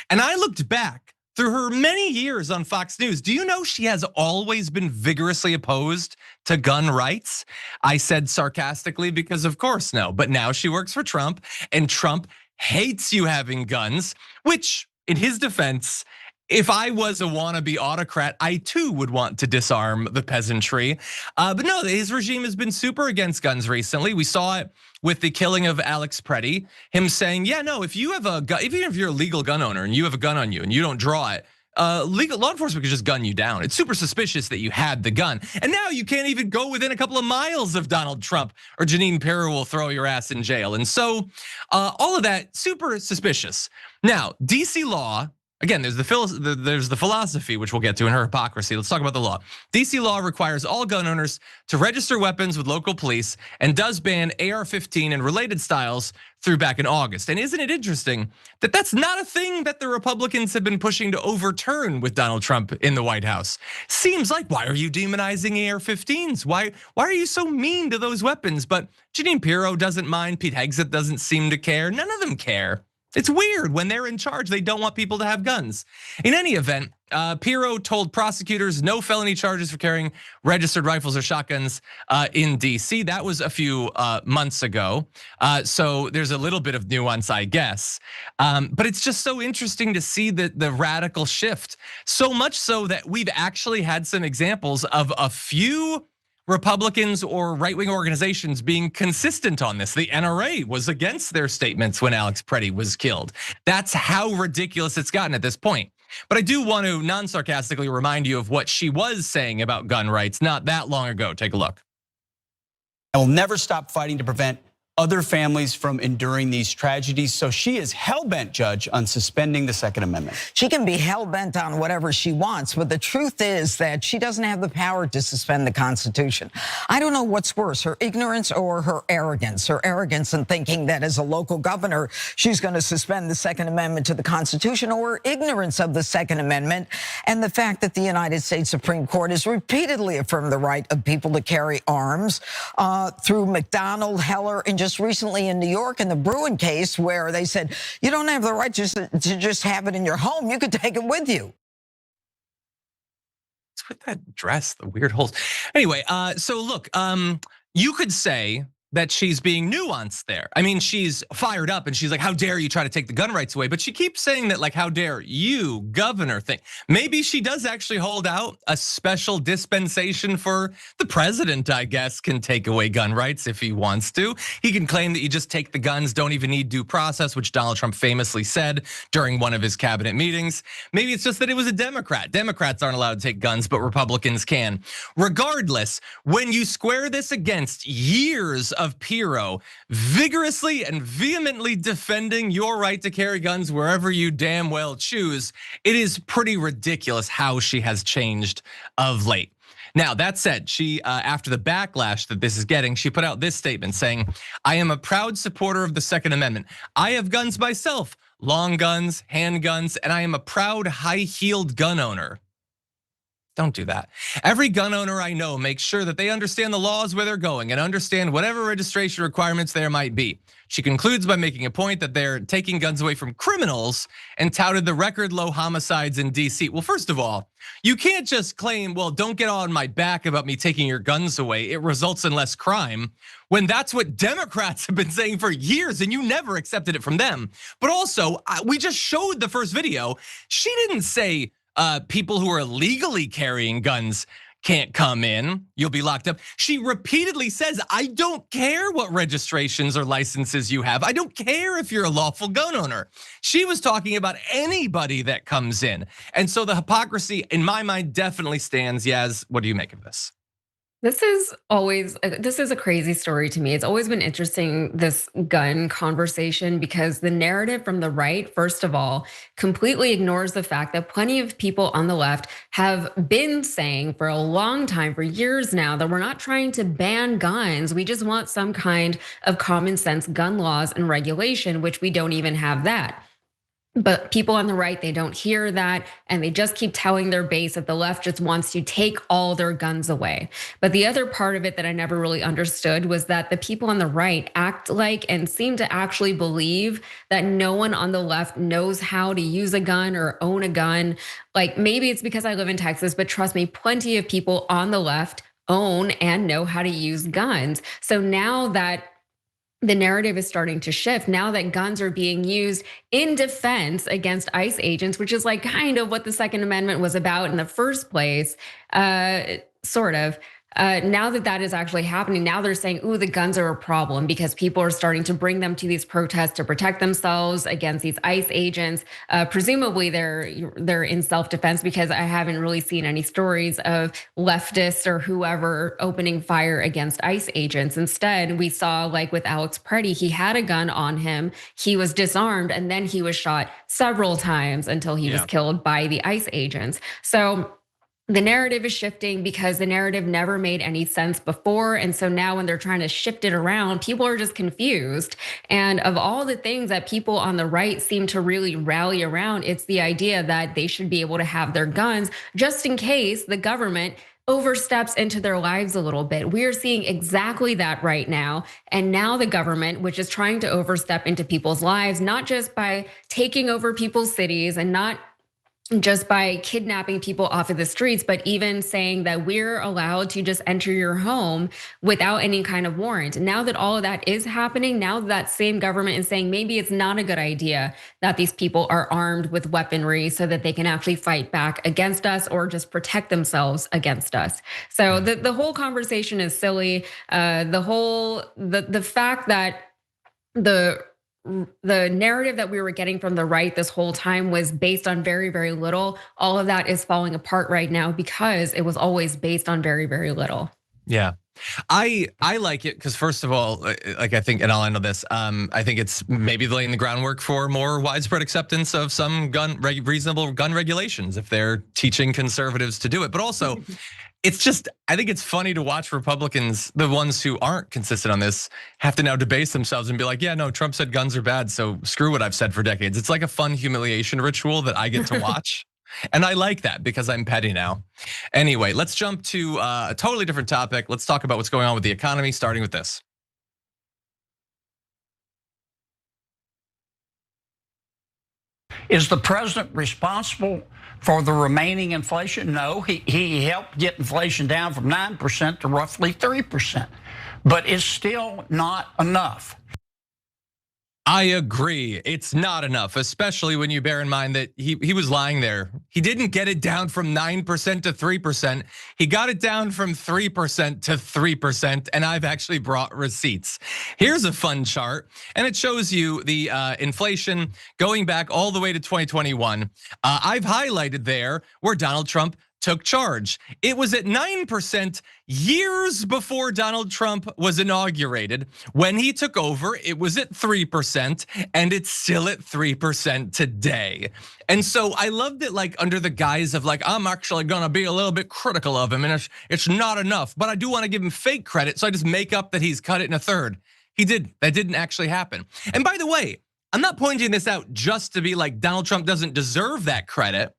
And I looked back through her many years on Fox News. Do you know she has always been vigorously opposed to gun rights? I said sarcastically because of course no, but now she works for Trump, and Trump hates you having guns, which in his defense, if I was a wannabe autocrat, I too would want to disarm the peasantry. But no, his regime has been super against guns recently. We saw it with the killing of Alex Preddy, him saying, yeah, no, if you have a gun, even if you're a legal gun owner and you have a gun on you and you don't draw it, law enforcement could just gun you down. It's super suspicious that you had the gun. And now you can't even go within a couple of miles of Donald Trump, or Jeanine Pirro will throw your ass in jail. And so all of that, super suspicious. Now, DC law, again, there's the philosophy, which we'll get to in her hypocrisy. Let's talk about the law. DC law requires all gun owners to register weapons with local police and does ban AR-15 and related styles through back in August. And isn't it interesting that that's not a thing that the Republicans have been pushing to overturn with Donald Trump in the White House? Seems like, why are you demonizing AR-15s? Why are you so mean to those weapons? But Jeanine Pirro doesn't mind. Pete Hegseth doesn't seem to care. None of them care. It's weird when they're in charge, they don't want people to have guns. In any event, Pirro told prosecutors no felony charges for carrying registered rifles or shotguns in DC. That was a few months ago. So there's a little bit of nuance, I guess. But it's just so interesting to see the radical shift. So much so that we've actually had some examples of a few Republicans or right-wing organizations being consistent on this. The NRA was against their statements when Alex Preddy was killed. That's how ridiculous it's gotten at this point. But I do want to non-sarcastically remind you of what she was saying about gun rights not that long ago. Take a look. I will never stop fighting to prevent other families from enduring these tragedies. So she is hell-bent, Judge, on suspending the Second Amendment. She can be hell-bent on whatever she wants, but the truth is that she doesn't have the power to suspend the Constitution. I don't know what's worse, her ignorance or her arrogance. Her arrogance in thinking that as a local governor, she's going to suspend the Second Amendment to the Constitution, or her ignorance of the Second Amendment and the fact that the United States Supreme Court has repeatedly affirmed the right of people to carry arms through McDonald, Heller, and just recently in New York in the Bruin case, where they said, you don't have the right to just have it in your home. You could take it with you. What's with that dress, the weird holes? Anyway, so look, you could say that she's being nuanced there. I mean, she's fired up and she's like, how dare you try to take the gun rights away? But she keeps saying that, like, how dare you, governor, thing. Maybe she does actually hold out a special dispensation for the president, I guess, can take away gun rights if he wants to. He can claim that you just take the guns, don't even need due process, which Donald Trump famously said during one of his cabinet meetings. Maybe it's just that it was a Democrat. Democrats aren't allowed to take guns, but Republicans can. Regardless, when you square this against years of Pirro vigorously and vehemently defending your right to carry guns wherever you damn well choose, it is pretty ridiculous how she has changed of late. Now, that said, she, after the backlash that this is getting, she put out this statement saying, I am a proud supporter of the Second Amendment. I have guns myself, long guns, handguns, and I am a proud high-heeled gun owner. Don't do that. Every gun owner I know makes sure that they understand the laws where they're going and understand whatever registration requirements there might be. She concludes by making a point that they're taking guns away from criminals and touted the record low homicides in DC. Well, first of all, you can't just claim, well, don't get on my back about me taking your guns away. It results in less crime, when that's what Democrats have been saying for years and you never accepted it from them. But also, we just showed the first video. She didn't say, people who are illegally carrying guns can't come in, you'll be locked up. She repeatedly says, I don't care what registrations or licenses you have. I don't care if you're a lawful gun owner. She was talking about anybody that comes in. And so the hypocrisy, in my mind, definitely stands. Yaz, what do you make of this? This is a crazy story to me. It's always been interesting, this gun conversation, because the narrative from the right, first of all, completely ignores the fact that plenty of people on the left have been saying for a long time, for years now, that we're not trying to ban guns. We just want some kind of common sense gun laws and regulation, which we don't even have that. But people on the right, they don't hear that, and they just keep telling their base that the left just wants to take all their guns away. But the other part of it that I never really understood was that the people on the right act like and seem to actually believe that no one on the left knows how to use a gun or own a gun. Like, maybe it's because I live in Texas, but trust me, plenty of people on the left own and know how to use guns. So now that the narrative is starting to shift, now that guns are being used in defense against ICE agents, which is like kind of what the Second Amendment was about in the first place, sort of. Now that is actually happening, now they're saying, ooh, the guns are a problem because people are starting to bring them to these protests to protect themselves against these ICE agents. Presumably they're in self-defense, because I haven't really seen any stories of leftists or whoever opening fire against ICE agents. Instead, we saw, like with Alex Preddy, he had a gun on him, he was disarmed, and then he was shot several times until he was killed by the ICE agents. So the narrative is shifting because the narrative never made any sense before. And so now when they're trying to shift it around, people are just confused. And of all the things that people on the right seem to really rally around, it's the idea that they should be able to have their guns just in case the government oversteps into their lives a little bit. We are seeing exactly that right now. And now the government, which is trying to overstep into people's lives, not just by taking over people's cities and not just by kidnapping people off of the streets, but even saying that we're allowed to just enter your home without any kind of warrant. Now that all of that is happening, now that same government is saying maybe it's not a good idea that these people are armed with weaponry so that they can actually fight back against us or just protect themselves against us. So the whole conversation is silly. The fact that the narrative that we were getting from the right this whole time was based on very, very little. All of that is falling apart right now because it was always based on very, very little. Yeah. I like it because, first of all, like I think, and I'll end on this, I think it's maybe laying the groundwork for more widespread acceptance of some reasonable gun regulations if they're teaching conservatives to do it. But also, it's just, I think it's funny to watch Republicans, the ones who aren't consistent on this, have to now debase themselves and be like, yeah, no, Trump said guns are bad, so screw what I've said for decades. It's like a fun humiliation ritual that I get to watch. And I like that because I'm petty now. Anyway, let's jump to a totally different topic. Let's talk about what's going on with the economy, starting with this. Is the president responsible for the remaining inflation? No, he helped get inflation down from 9% to roughly 3%. but it's still not enough. I agree. It's not enough, especially when you bear in mind that he was lying there. He didn't get it down from 9% to 3%. He got it down from 3% to 3%, and I've actually brought receipts. Here's a fun chart, and it shows you the inflation going back all the way to 2021. I've highlighted there where Donald Trump took charge. It was at 9% years before Donald Trump was inaugurated. When he took over, it was at 3%, and it's still at 3% today. And so I loved it, like under the guise of like, I'm actually gonna be a little bit critical of him, and it's not enough, but I do wanna give him fake credit, so I just make up that he's cut it in a third. He did, that didn't actually happen. And by the way, I'm not pointing this out just to be like Donald Trump doesn't deserve that credit.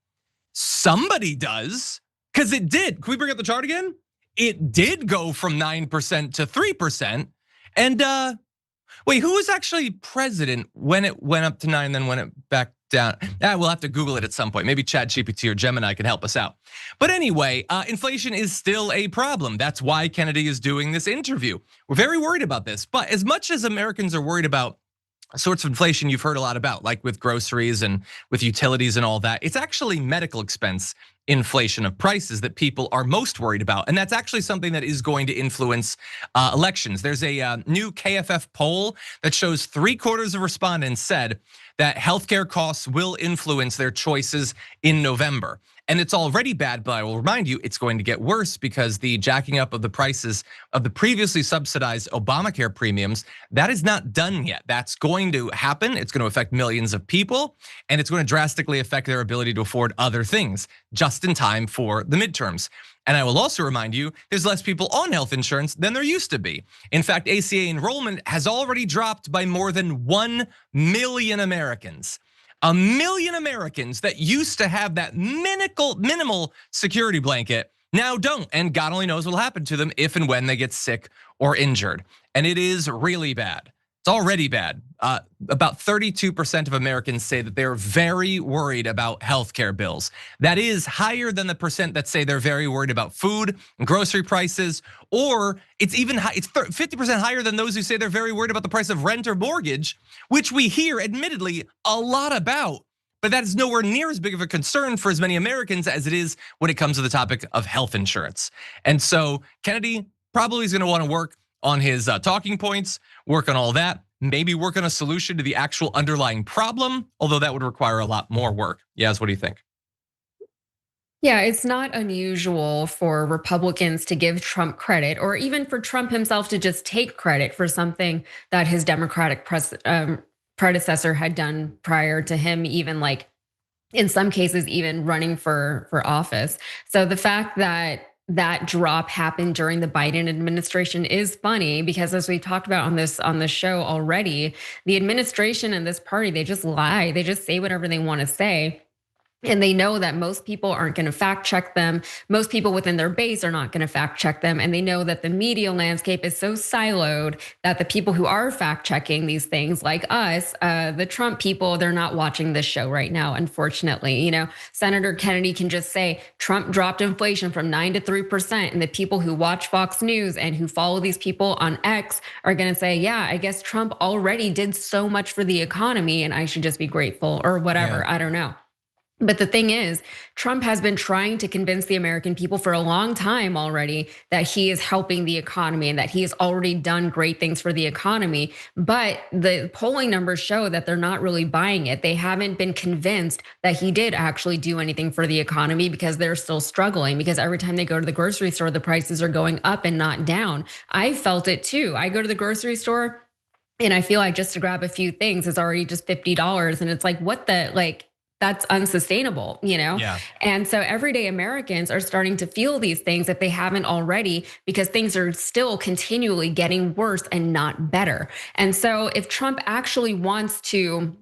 Somebody does, because it did. Can we bring up the chart again? It did go from 9% to 3%. And wait, who was actually president when it went up to 9, then went it back down? We'll have to Google it at some point. Maybe ChatGPT or Gemini can help us out. But anyway, inflation is still a problem. That's why Kennedy is doing this interview. We're very worried about this. But as much as Americans are worried about sorts of inflation you've heard a lot about, like with groceries and with utilities and all that, it's actually medical expense inflation of prices that people are most worried about. And that's actually something that is going to influence elections. There's a new KFF poll that shows 3/4 of respondents said that healthcare costs will influence their choices in November. And it's already bad, but I will remind you, it's going to get worse because the jacking up of the prices of the previously subsidized Obamacare premiums, that is not done yet. That's going to happen. It's going to affect millions of people, and it's going to drastically affect their ability to afford other things just in time for the midterms. And I will also remind you, there's less people on health insurance than there used to be. In fact, ACA enrollment has already dropped by more than 1 million Americans. 1 million Americans that used to have that minimal security blanket now don't, and God only knows what'll happen to them if and when they get sick or injured. And it is really bad. It's already bad. About 32% of Americans say that they're very worried about healthcare bills. That is higher than the percent that say they're very worried about food and grocery prices, or it's even high, it's 50% higher than those who say they're very worried about the price of rent or mortgage, which we hear admittedly a lot about. But that is nowhere near as big of a concern for as many Americans as it is when it comes to the topic of health insurance. And so Kennedy probably is gonna wanna work on his talking points, work on all that, maybe work on a solution to the actual underlying problem, although that would require a lot more work. Yas, what do you think? Yeah, it's not unusual for Republicans to give Trump credit, or even for Trump himself to just take credit for something that his Democratic predecessor had done prior to him, even like in some cases, even running for office. So the fact that that drop happened during the Biden administration is funny, because as we talked about on this show already, the administration and this party, they just lie. They just say whatever they want to say. And they know that most people aren't going to fact check them. Most people within their base are not going to fact check them. And they know that the media landscape is so siloed that the people who are fact checking these things, like us, the Trump people, they're not watching this show right now, unfortunately. Senator Kennedy can just say Trump dropped inflation from 9 to 3%. And the people who watch Fox News and who follow these people on X are going to say, yeah, I guess Trump already did so much for the economy and I should just be grateful or whatever. Yeah. I don't know. But the thing is, Trump has been trying to convince the American people for a long time already that he is helping the economy and that he has already done great things for the economy. But the polling numbers show that they're not really buying it. They haven't been convinced that he did actually do anything for the economy, because they're still struggling, because every time they go to the grocery store, the prices are going up and not down. I felt it too. I go to the grocery store and I feel like just to grab a few things is already just $50. And it's like, what the, like, that's unsustainable, Yeah. And so everyday Americans are starting to feel these things if they haven't already, because things are still continually getting worse and not better. And so if Trump actually wants to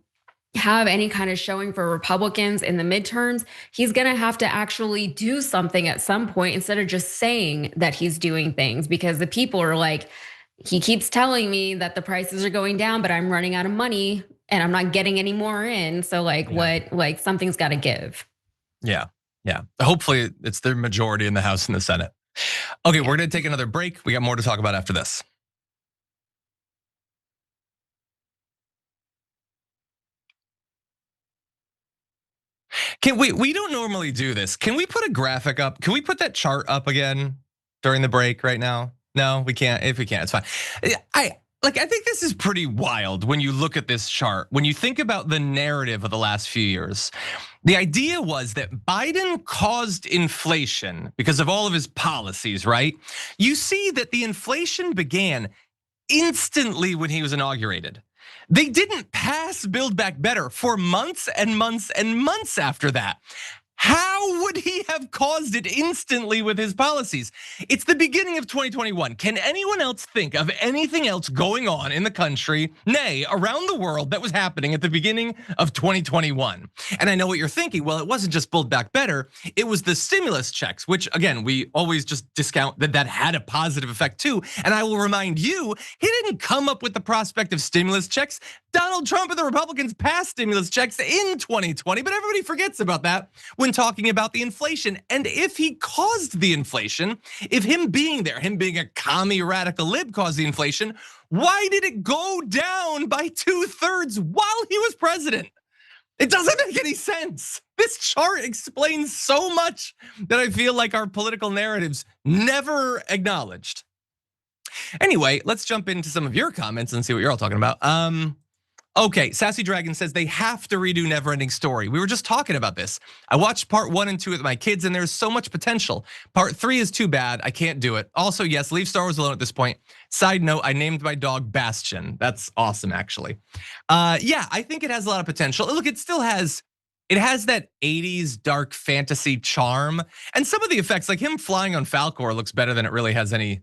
have any kind of showing for Republicans in the midterms, he's gonna have to actually do something at some point instead of just saying that he's doing things, because the people are like, he keeps telling me that the prices are going down, but I'm running out of money and I'm not getting any more in. So what, something's got to give. Yeah. Hopefully it's the majority in the House and the Senate. Okay, we're gonna take another break. We got more to talk about after this. Can we don't normally do this. Can we put a graphic up? Can we put that chart up again during the break right now? No, we can't. If we can't, it's fine. I think this is pretty wild when you look at this chart. When you think about the narrative of the last few years, the idea was that Biden caused inflation because of all of his policies, right? You see that the inflation began instantly when he was inaugurated. They didn't pass Build Back Better for months and months and months after that. How would he have caused it instantly with his policies? It's the beginning of 2021. Can anyone else think of anything else going on in the country, nay, around the world, that was happening at the beginning of 2021? And I know what you're thinking. Well, it wasn't just Build Back Better. It was the stimulus checks, which again, we always just discount that had a positive effect too. And I will remind you, he didn't come up with the prospect of stimulus checks. Donald Trump and the Republicans passed stimulus checks in 2020, but everybody forgets about that when talking about the inflation. And if he caused the inflation, if him being there, him being a commie radical lib caused the inflation, why did it go down by 2/3 while he was president? It doesn't make any sense. This chart explains so much that I feel like our political narratives never acknowledged. Anyway, let's jump into some of your comments and see what you're all talking about. Okay, Sassy Dragon says they have to redo Neverending Story. We were just talking about this. I watched part 1 and 2 with my kids and there's so much potential. Part 3 is too bad, I can't do it. Also, yes, leave Star Wars alone at this point. Side note, I named my dog Bastion. That's awesome, actually. Yeah, I think it has a lot of potential. Look, it has that 80s dark fantasy charm. And some of the effects, like him flying on Falcor, looks better than it really has any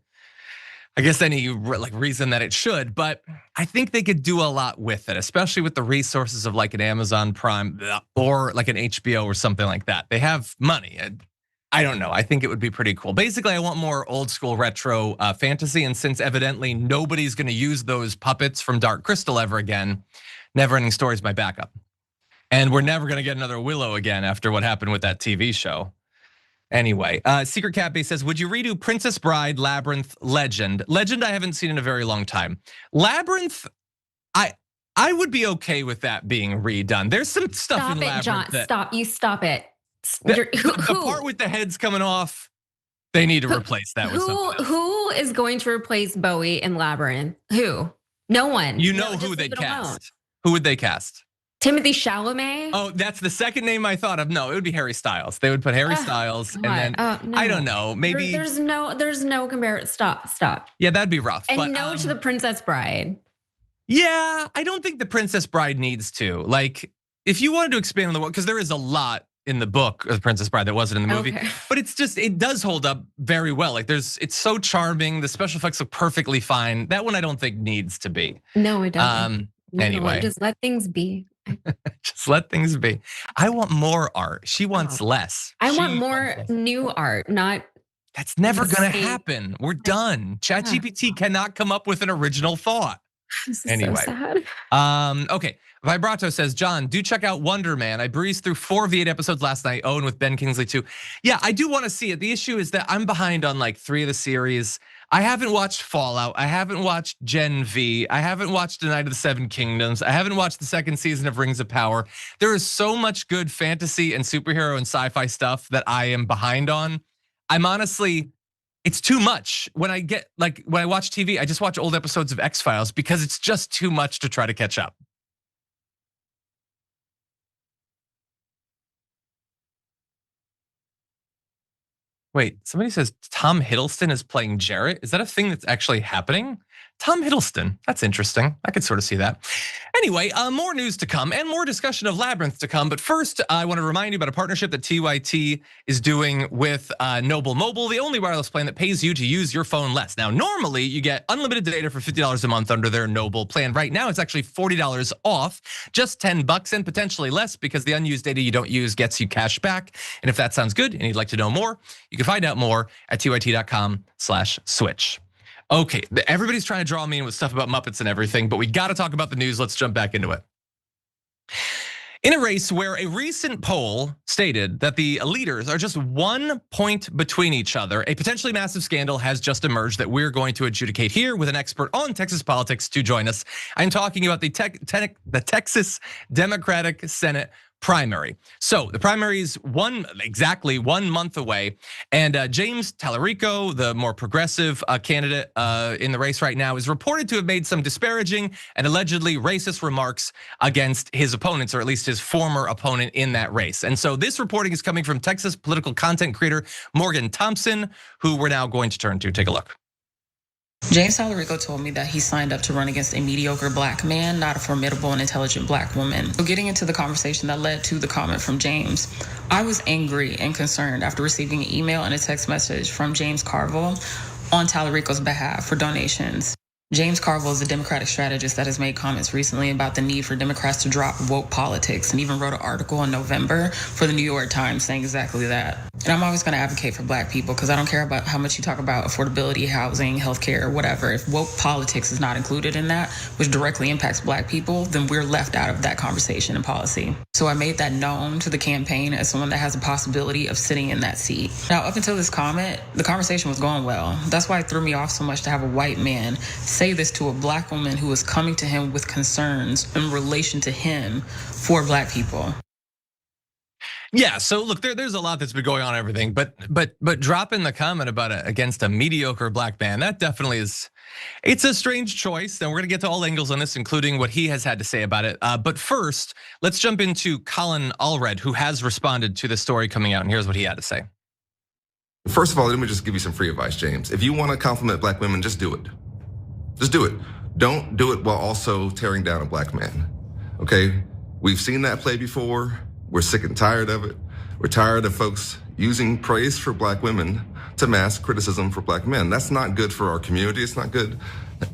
reason that it should, but I think they could do a lot with it, especially with the resources of like an Amazon Prime or like an HBO or something like that. They have money. I don't know. I think it would be pretty cool. Basically, I want more old school retro fantasy, and since evidently nobody's gonna use those puppets from Dark Crystal ever again, Neverending Story is my backup. And we're never gonna get another Willow again after what happened with that TV show. Anyway, Secret Cat Base says, would you redo Princess Bride, Labyrinth, Legend? Legend I haven't seen in a very long time. Labyrinth, I would be okay with that being redone. There's some stuff in Labyrinth. John, stop, you stop it. The part with the heads coming off, they need to replace that with something else. Who is going to replace Bowie in Labyrinth? Who? No one. You know who they'd cast. Who would they cast? Timothy Chalamet? Oh, that's the second name I thought of. No, it would be Harry Styles. They would put Harry Styles and then, no. I don't know, maybe. There's no comparison, stop. Yeah, that'd be rough. And no to the Princess Bride. Yeah, I don't think the Princess Bride needs to. Like, if you wanted to expand on the world, because there is a lot in the book of Princess Bride that wasn't in the movie, but it does hold up very well. Like it's so charming. The special effects look perfectly fine. That one I don't think needs to be. No, it doesn't. Anyway. Just let things be. Just let things be. I want more art. She wants less. I want more new art, not. That's never gonna happen. We're done. ChatGPT cannot come up with an original thought. Anyway, so sad. Okay. Vibrato says, John, do check out Wonder Man. I breezed through 4 of the 8 episodes last night. Owen with Ben Kingsley too. Yeah, I do want to see it. The issue is that I'm behind on like 3 of the series. I haven't watched Fallout. I haven't watched Gen V. I haven't watched The Night of the Seven Kingdoms. I haven't watched the 2nd season of Rings of Power. There is so much good fantasy and superhero and sci-fi stuff that I am behind on. I'm honestly, it's too much. When I watch TV, I just watch old episodes of X-Files because it's just too much to try to catch up. Wait, somebody says Tom Hiddleston is playing Jarrett. Is that a thing that's actually happening? Tom Hiddleston, that's interesting. I could sort of see that. Anyway, more news to come and more discussion of Labyrinth to come. But first, I want to remind you about a partnership that TYT is doing with Noble Mobile, the only wireless plan that pays you to use your phone less. Now, normally you get unlimited data for $50 a month under their Noble plan. Right now, it's actually $40 off, just $10 and potentially less because the unused data you don't use gets you cash back. And if that sounds good and you'd like to know more, you can find out more at tyt.com/switch. Okay, everybody's trying to draw me in with stuff about Muppets and everything, but we got to talk about the news. Let's jump back into it. In a race where a recent poll stated that the leaders are just 1 point between each other, a potentially massive scandal has just emerged that we're going to adjudicate here with an expert on Texas politics to join us. I'm talking about the Texas Democratic Senate primary. So the primary is exactly 1 month away. And James Tallarico, the more progressive candidate in the race right now, is reported to have made some disparaging and allegedly racist remarks against his opponents, or at least his former opponent in that race. And so this reporting is coming from Texas political content creator Morgan Thompson, who we're now going to turn to. Take a look. James Tallarico told me that he signed up to run against a mediocre black man, not a formidable and intelligent black woman. So getting into the conversation that led to the comment from James, I was angry and concerned after receiving an email and a text message from James Carville on Tallarico's behalf for donations. James Carville is a Democratic strategist that has made comments recently about the need for Democrats to drop woke politics, and even wrote an article in November for the New York Times saying exactly that. And I'm always going to advocate for black people because I don't care about how much you talk about affordability, housing, healthcare, whatever. If woke politics is not included in that, which directly impacts black people, then we're left out of that conversation and policy. So I made that known to the campaign as someone that has a possibility of sitting in that seat. Now, up until this comment, the conversation was going well. That's why it threw me off so much to have a white man say this to a black woman who was coming to him with concerns in relation to him for black people. Yeah, so look, there's a lot that's been going on and everything, but dropping the comment about against a mediocre black man, that definitely is, it's a strange choice. And we're gonna get to all angles on this, including what he has had to say about it. But first, let's jump into Colin Allred, who has responded to the story coming out, and here's what he had to say. First of all, let me just give you some free advice, James. If you wanna compliment black women, just do it. Just do it. Don't do it while also tearing down a black man, okay? We've seen that play before. We're sick and tired of it. We're tired of folks using praise for black women to mask criticism for black men. That's not good for our community. It's not good.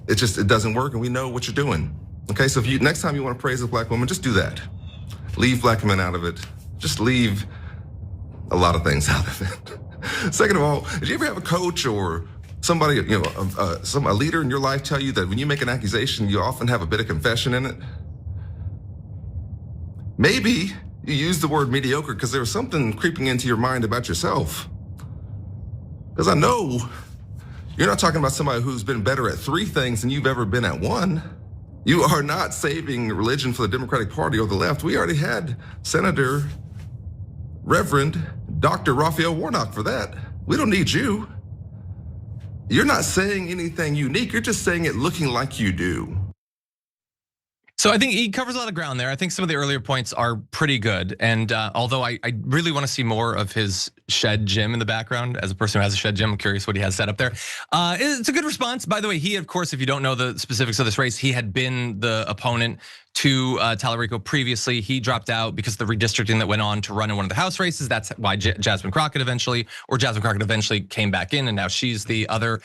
It doesn't work, and we know what you're doing. Okay, so if next time you want to praise a black woman, just do that. Leave black men out of it. Just leave a lot of things out of it. Second of all, did you ever have a coach or somebody, a leader in your life tell you that when you make an accusation, you often have a bit of confession in it? Maybe you use the word mediocre because there was something creeping into your mind about yourself. Because I know you're not talking about somebody who's been better at 3 things than you've ever been at 1. You are not saving religion for the Democratic Party or the left. We already had Senator Reverend Dr. Raphael Warnock for that. We don't need you. You're not saying anything unique. You're just saying it looking like you do. So I think he covers a lot of ground there. I think some of the earlier points are pretty good. And although I really want to see more of his shed gym in the background, as a person who has a shed gym, I'm curious what he has set up there. It's a good response. By the way, he, of course, if you don't know the specifics of this race, he had been the opponent to Tallarico previously. He dropped out because of the redistricting that went on to run in one of the House races. That's why Jasmine Crockett eventually came back in, and now she's the other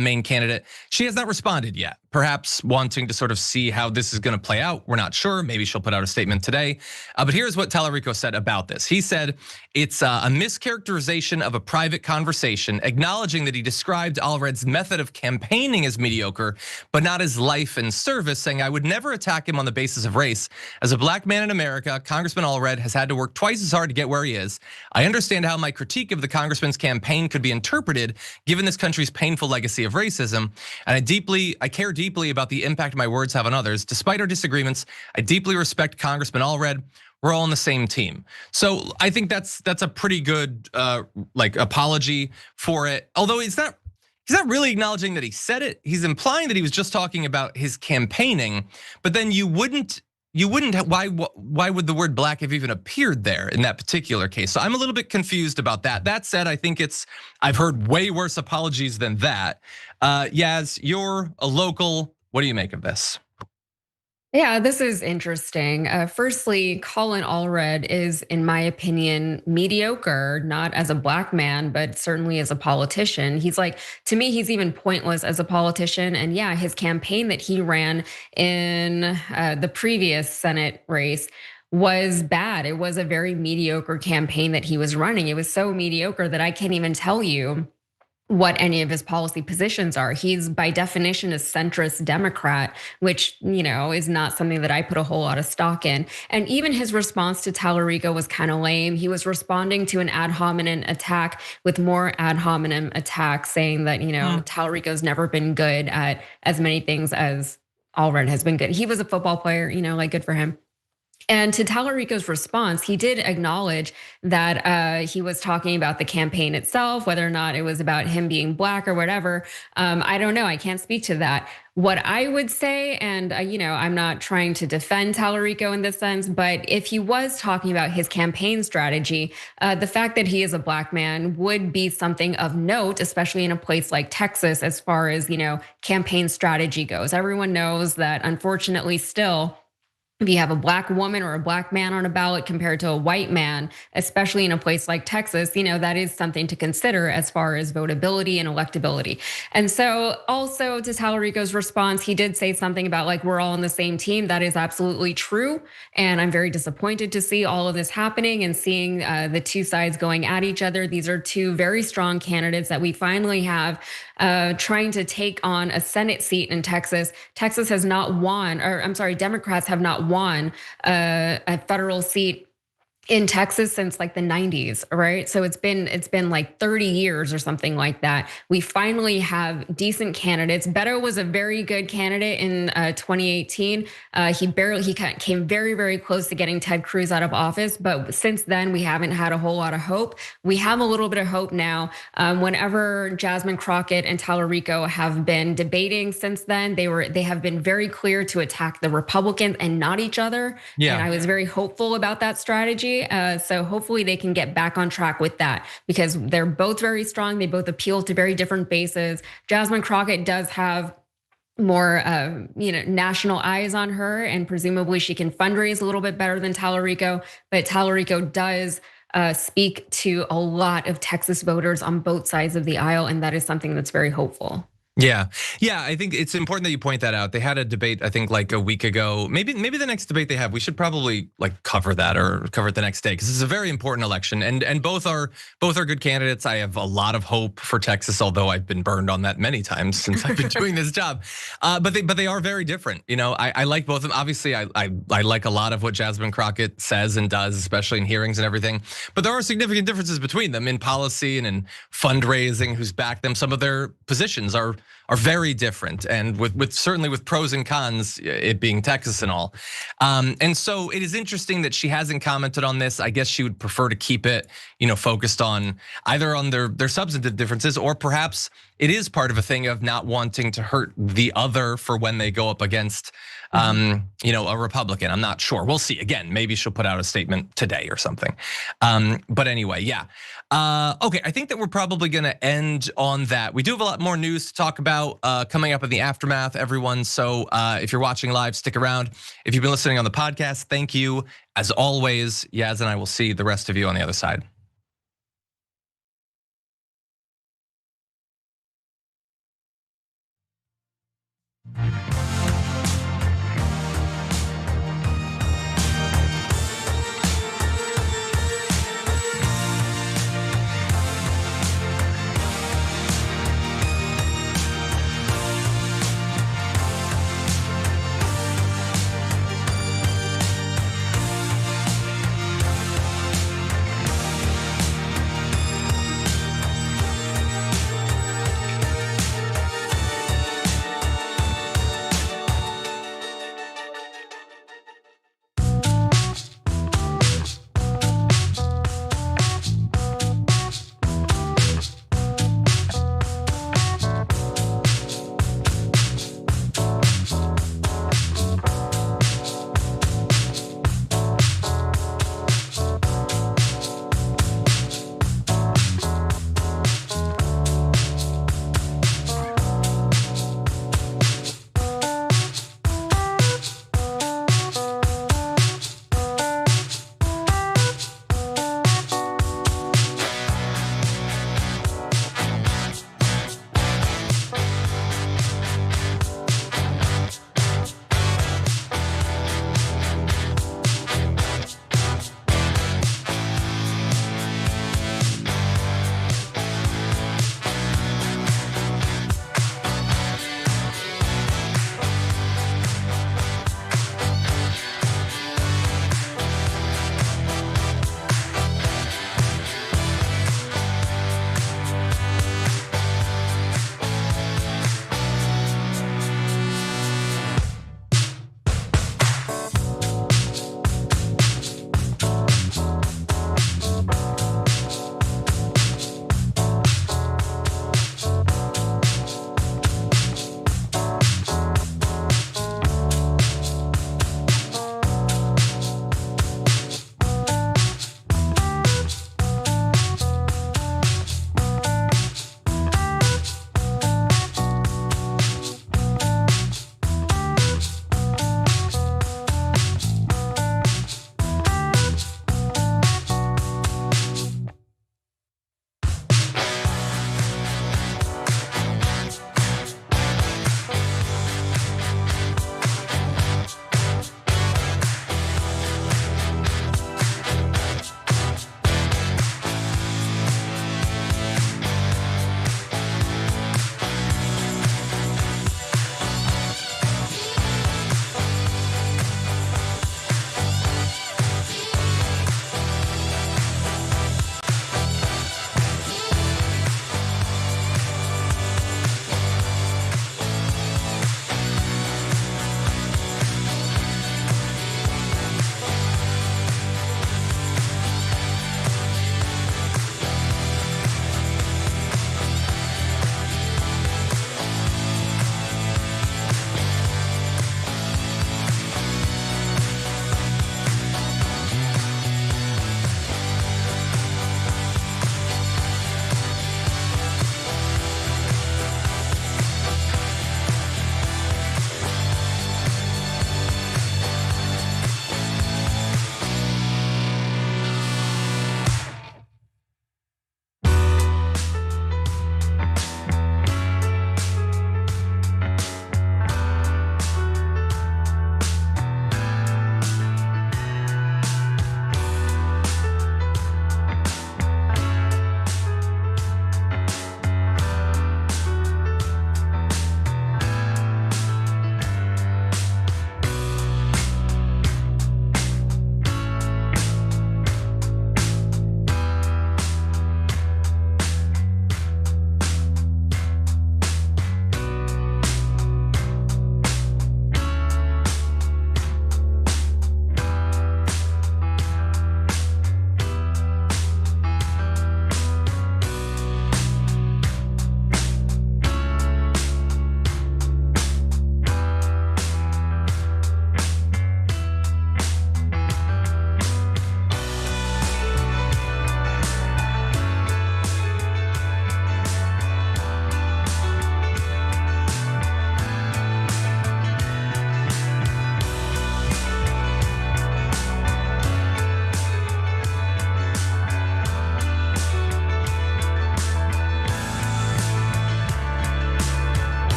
main candidate. She has not responded yet, perhaps wanting to sort of see how this is gonna play out. We're not sure, maybe she'll put out a statement today. But here's what Tallarico said about this. He said, it's a mischaracterization of a private conversation, acknowledging that he described Allred's method of campaigning as mediocre, but not as life and service, saying, I would never attack him on the basis of race. As a black man in America, Congressman Allred has had to work twice as hard to get where he is. I understand how my critique of the congressman's campaign could be interpreted given this country's painful legacy of racism. And I care deeply about the impact my words have on others. Despite our disagreements, I deeply respect Congressman Allred. We're all on the same team. So I think that's a pretty good apology for it. Although he's not really acknowledging that he said it. He's implying that he was just talking about his campaigning, but then you wouldn't, why would the word black have even appeared there in that particular case? So I'm a little bit confused about that. That said, I think I've heard way worse apologies than that. Yaz, you're a local, what do you make of this? Yeah, this is interesting. Firstly, Colin Allred is, in my opinion, mediocre, not as a black man, but certainly as a politician. To me, he's even pointless as a politician. And yeah, his campaign that he ran in the previous Senate race was bad. It was a very mediocre campaign that he was running. It was so mediocre that I can't even tell you what any of his policy positions are. He's by definition a centrist Democrat, which is not something that I put a whole lot of stock in. And even his response to Tallarico was kind of lame. He was responding to an ad hominem attack with more ad hominem attacks, saying that Tallarico's never been good at as many things as Allred has been good. He was a football player, good for him. And to Tallarico's response, he did acknowledge that he was talking about the campaign itself, whether or not it was about him being Black or whatever. I don't know. I can't speak to that. What I would say, and I'm not trying to defend Tallarico in this sense, but if he was talking about his campaign strategy, the fact that he is a Black man would be something of note, especially in a place like Texas, as far as campaign strategy goes. Everyone knows that, unfortunately, still, if you have a Black woman or a Black man on a ballot compared to a white man, especially in a place like Texas, that is something to consider as far as votability and electability. And so also to Tallarico's response, he did say something about like, we're all on the same team. That is absolutely true. And I'm very disappointed to see all of this happening and seeing the two sides going at each other. These are two very strong candidates that we finally have trying to take on a Senate seat in Texas. Texas has not won, or I'm sorry, Democrats have not won a federal seat in Texas since like the 90s, right? So it's been like 30 years or something like that. We finally have decent candidates. Beto was a very good candidate in 2018. He came very, very close to getting Ted Cruz out of office, but since then we haven't had a whole lot of hope. We have a little bit of hope now. Whenever Jasmine Crockett and Tallarico have been debating since then, they have been very clear to attack the Republicans and not each other. Yeah. And I was very hopeful about that strategy. So hopefully they can get back on track with that because they're both very strong. They both appeal to very different bases. Jasmine Crockett does have more national eyes on her, and presumably she can fundraise a little bit better than Tallarico, but Tallarico does speak to a lot of Texas voters on both sides of the aisle, and that is something that's very hopeful. Yeah, I think it's important that you point that out. They had a debate, I think, like a week ago. Maybe the next debate they have, we should probably like cover that or cover it the next day because this is a very important election, and both are good candidates. I have a lot of hope for Texas, although I've been burned on that many times since I've been doing this job. But they are very different. I like both of them. Obviously, I like a lot of what Jasmine Crockett says and does, especially in hearings and everything. But there are significant differences between them in policy and in fundraising. Who's backed them? Some of their positions are very different, and with certainly with pros and cons, it being Texas and all. And so it is interesting that she hasn't commented on this. I guess she would prefer to keep it, focused on either on their substantive differences, or perhaps it is part of a thing of not wanting to hurt the other for when they go up against a Republican. I'm not sure. We'll see. Again, maybe she'll put out a statement today or something. But anyway, yeah. Okay, I think that we're probably gonna end on that. We do have a lot more news to talk about coming up in the aftermath, everyone. So if you're watching live, stick around. If you've been listening on the podcast, thank you. As always, Yaz and I will see the rest of you on the other side.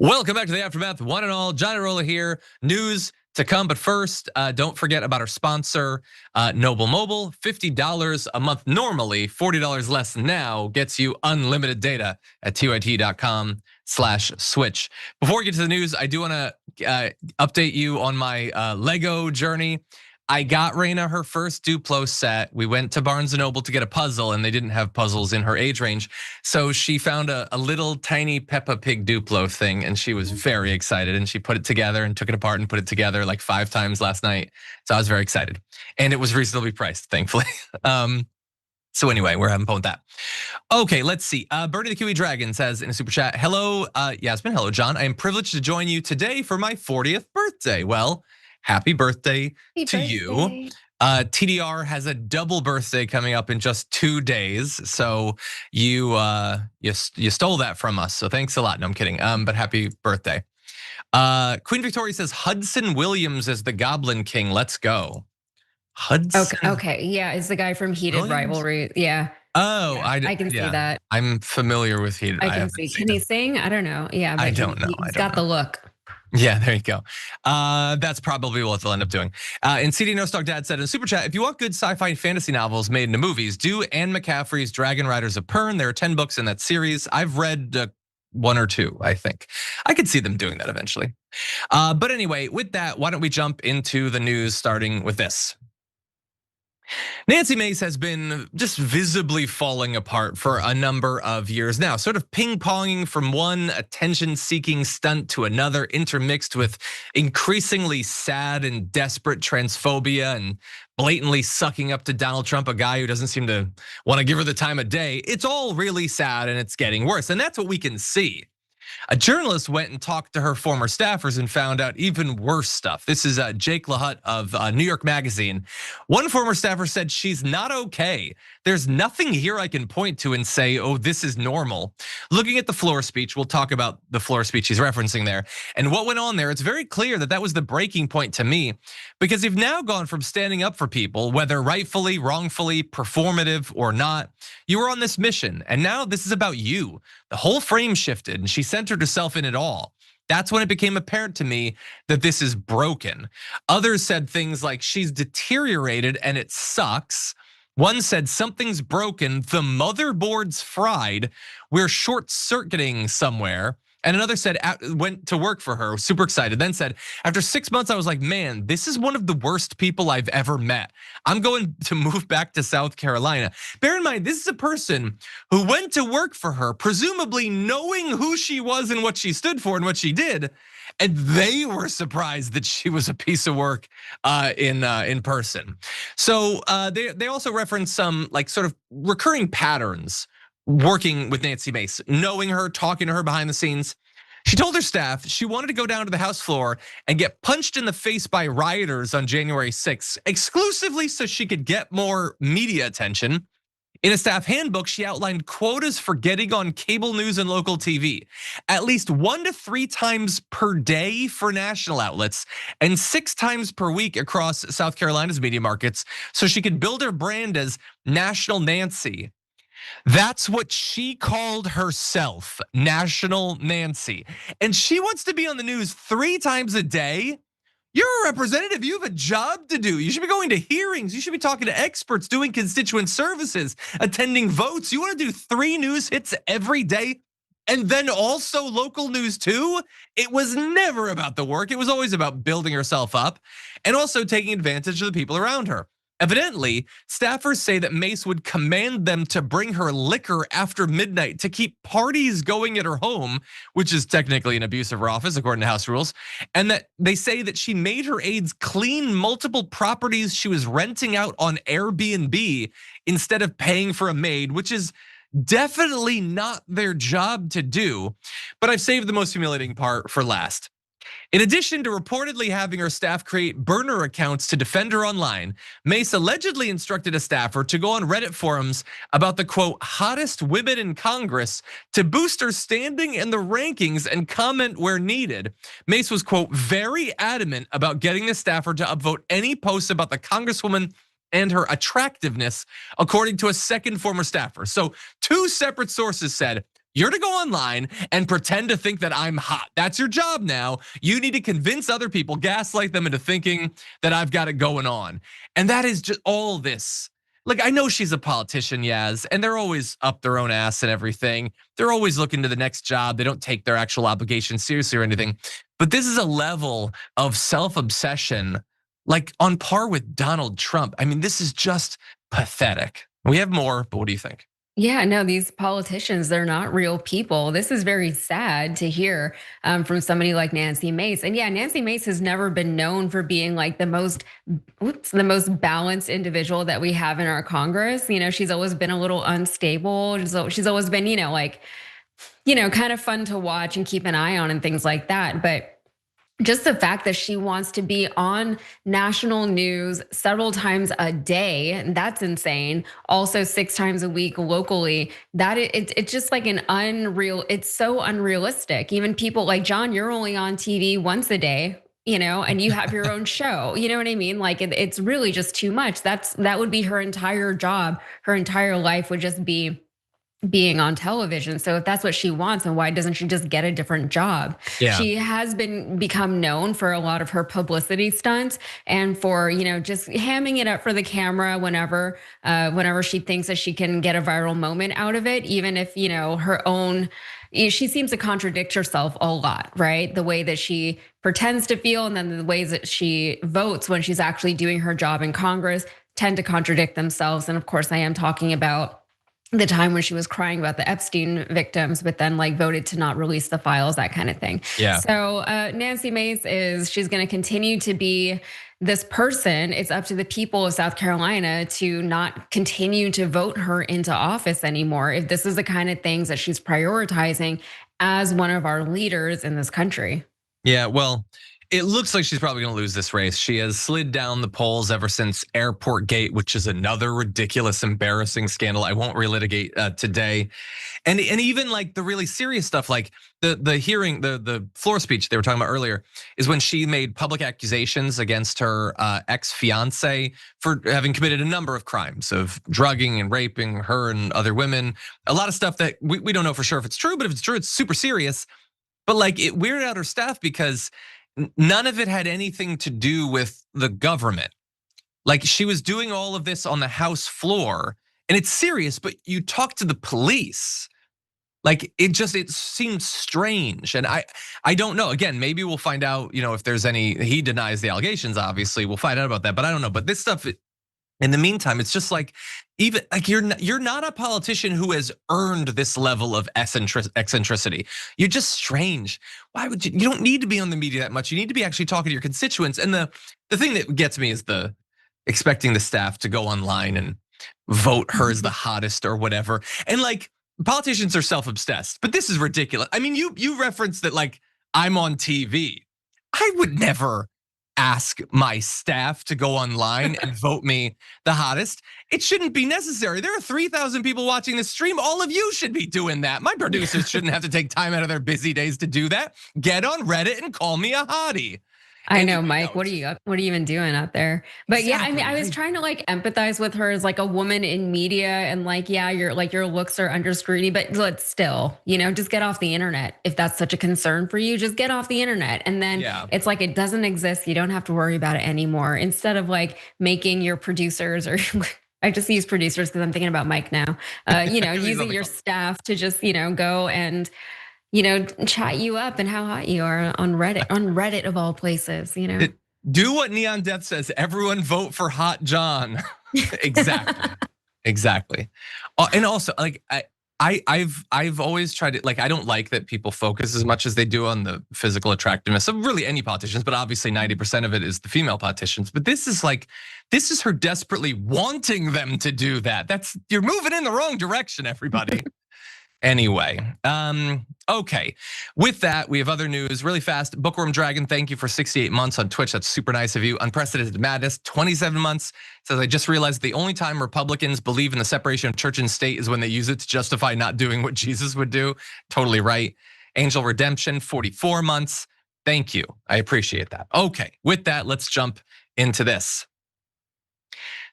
Welcome back to the Aftermath, one and all. John Iadarola here. News to come, but first, don't forget about our sponsor, Noble Mobile. $50 a month normally, $40 less now gets you unlimited data at tyt.com/switch. Before we get to the news, I do want to update you on my Lego journey. I got Raina her first Duplo set. We went to Barnes & Noble to get a puzzle and they didn't have puzzles in her age range. So she found a little tiny Peppa Pig Duplo thing and she was very excited and she put it together and took it apart and put it together like 5 times last night. So I was very excited and it was reasonably priced, thankfully. So anyway, we're having fun with that. Okay, let's see. Bernie the Kiwi Dragon says in a super chat, hello, Yasmin, hello, John. I am privileged to join you today for my 40th birthday. Well, happy birthday to you. TDR has a double birthday coming up in just 2 days. So you stole that from us. So thanks a lot. No, I'm kidding. But happy birthday. Queen Victoria says Hudson Williams is the Goblin King. Let's go. Hudson. Okay. Yeah, it's the guy from Heated Rivalry. Yeah. Oh, yeah, I can see that. I'm familiar with Heated. I can see. Can he sing? I don't know. Yeah, but I don't know. He's got the look. Yeah, there you go. That's probably what they'll end up doing. And CD No Stock Dad said in a super chat, if you want good sci-fi fantasy novels made into movies, do Anne McCaffrey's Dragon Riders of Pern. There are 10 books in that series. I've read 1 or 2, I think. I could see them doing that eventually. But anyway, with that, why don't we jump into the news starting with this. Nancy Mace has been just visibly falling apart for a number of years now, sort of ping-ponging from one attention-seeking stunt to another, intermixed with increasingly sad and desperate transphobia and blatantly sucking up to Donald Trump, a guy who doesn't seem to want to give her the time of day. It's all really sad and it's getting worse, and that's what we can see. A journalist went and talked to her former staffers and found out even worse stuff. This is Jake LaHutte of New York Magazine. One former staffer said she's not okay. There's nothing here I can point to and say, oh, this is normal. Looking at the floor speech, we'll talk about the floor speech he's referencing there. And what went on there, it's very clear that that was the breaking point to me, because you've now gone from standing up for people, whether rightfully, wrongfully, performative or not, you were on this mission. And now this is about you. The whole frame shifted and she centered herself in it all. That's when it became apparent to me that this is broken. Others said things like she's deteriorated and it sucks. One said something's broken, the motherboard's fried, we're short-circuiting somewhere. And another said, went to work for her, super excited, then said, after 6 months, I was like, man, this is one of the worst people I've ever met. I'm going to move back to South Carolina. Bear in mind, this is a person who went to work for her, presumably knowing who she was and what she stood for and what she did. And they were surprised that she was a piece of work in person. So they also referenced some like sort of recurring patterns working with Nancy Mace, knowing her, talking to her behind the scenes. She told her staff she wanted to go down to the House floor and get punched in the face by rioters on January 6th, exclusively so she could get more media attention. In a staff handbook, she outlined quotas for getting on cable news and local TV, at least 1 to 3 times per day for national outlets and 6 times per week across South Carolina's media markets, so she could build her brand as National Nancy. That's what she called herself, National Nancy. And she wants to be on the news 3 times a day. You're a representative, you have a job to do. You should be going to hearings, you should be talking to experts, doing constituent services, attending votes. You want to do 3 news hits every day and then also local news too? It was never about the work, it was always about building herself up and also taking advantage of the people around her. Evidently, staffers say that Mace would command them to bring her liquor after midnight to keep parties going at her home, which is technically an abuse of her office according to House rules, and that they say that she made her aides clean multiple properties she was renting out on Airbnb instead of paying for a maid, which is definitely not their job to do. But I've saved the most humiliating part for last. In addition to reportedly having her staff create burner accounts to defend her online, Mace allegedly instructed a staffer to go on Reddit forums about the quote, hottest women in Congress to boost her standing in the rankings and comment where needed. Mace was quote, very adamant about getting the staffer to upvote any posts about the Congresswoman and her attractiveness, according to a second former staffer. So 2 separate sources said, You're to go online and pretend to think that I'm hot. That's your job now. You need to convince other people, gaslight them into thinking that I've got it going on. And that is just all this. Like, I know she's a politician, Yaz, and they're always up their own ass and everything. They're always looking to the next job. They don't take their actual obligations seriously or anything. But this is a level of self-obsession, like on par with Donald Trump. I mean, this is just pathetic. We have more, but what do you think? Yeah, no, these politicians, they're not real people. This is very sad to hear from somebody like Nancy Mace. And yeah, Nancy Mace has never been known for being like the most balanced individual that we have in our Congress. You know, she's always been a little unstable. She's always been, kind of fun to watch and keep an eye on and things like that. But just the fact that she wants to be on national news several times a day, that's insane. Also 6 times a week locally, it's just like it's so unrealistic. Even people like John, you're only on TV once a day, and you have your own show. You know what I mean? Like it's really just too much. That would be her entire job. Her entire life would just be being on television. So if that's what she wants, then why doesn't she just get a different job? Yeah. She has become known for a lot of her publicity stunts and for, just hamming it up for the camera whenever she thinks that she can get a viral moment out of it, even if, she seems to contradict herself a lot, right? The way that she pretends to feel and then the ways that she votes when she's actually doing her job in Congress tend to contradict themselves. And of course, I am talking about the time when she was crying about the Epstein victims, but then voted to not release the files, that kind of thing. Yeah. So Nancy Mace she's going to continue to be this person. It's up to the people of South Carolina to not continue to vote her into office anymore if this is the kind of things that she's prioritizing as one of our leaders in this country. Yeah, well, it looks like she's probably going to lose this race. She has slid down the polls ever since Airport Gate, which is another ridiculous, embarrassing scandal. I won't relitigate today. And even like the really serious stuff, like the hearing, the floor speech they were talking about earlier, is when she made public accusations against her ex-fiance for having committed a number of crimes of drugging and raping her and other women. A lot of stuff that we don't know for sure if it's true, but if it's true, it's super serious. But like it weirded out her staff because none of it had anything to do with the government. Like she was doing all of this on the House floor, and it's serious, but you talk to the police. Like it seems strange. And I don't know. Again, maybe we'll find out, if there's he denies the allegations, obviously. We'll find out about that, but I don't know. But this stuff, in the meantime, it's just like, even like you're not a politician who has earned this level of eccentricity. You're just strange. Why would you don't need to be on the media that much. You need to be actually talking to your constituents. And the thing that gets me is expecting the staff to go online and vote her as the hottest or whatever. And like politicians are self-obsessed, but this is ridiculous. I mean, you referenced that like I'm on TV. I would never ask my staff to go online and vote me the hottest. It shouldn't be necessary. There are 3,000 people watching this stream. All of you should be doing that. My producers shouldn't have to take time out of their busy days to do that. Get on Reddit and call me a hottie. I know, Mike. What are you even doing out there? But exactly. Yeah, I mean, I was trying to like empathize with her as like a woman in media, and like, yeah, your looks are under scrutiny, but still, just get off the internet. If that's such a concern for you, just get off the internet, and then it's like it doesn't exist. You don't have to worry about it anymore. Instead of like making your producers or I just use producers because I'm thinking about Mike now. Using your staff to just go and chat you up and how hot you are on Reddit of all places, Do what Neon Death says, everyone vote for Hot John. Exactly. And also like I've always tried to, like, I don't like that people focus as much as they do on the physical attractiveness of really any politicians, but obviously 90% of it is the female politicians. But this is her desperately wanting them to do that. You're moving in the wrong direction, everybody. Anyway, okay. With that, we have other news really fast. Bookworm Dragon, thank you for 68 months on Twitch. That's super nice of you. Unprecedented Madness, 27 months. Says, I just realized the only time Republicans believe in the separation of church and state is when they use it to justify not doing what Jesus would do. Totally right. Angel Redemption, 44 months. Thank you. I appreciate that. Okay, with that, let's jump into this.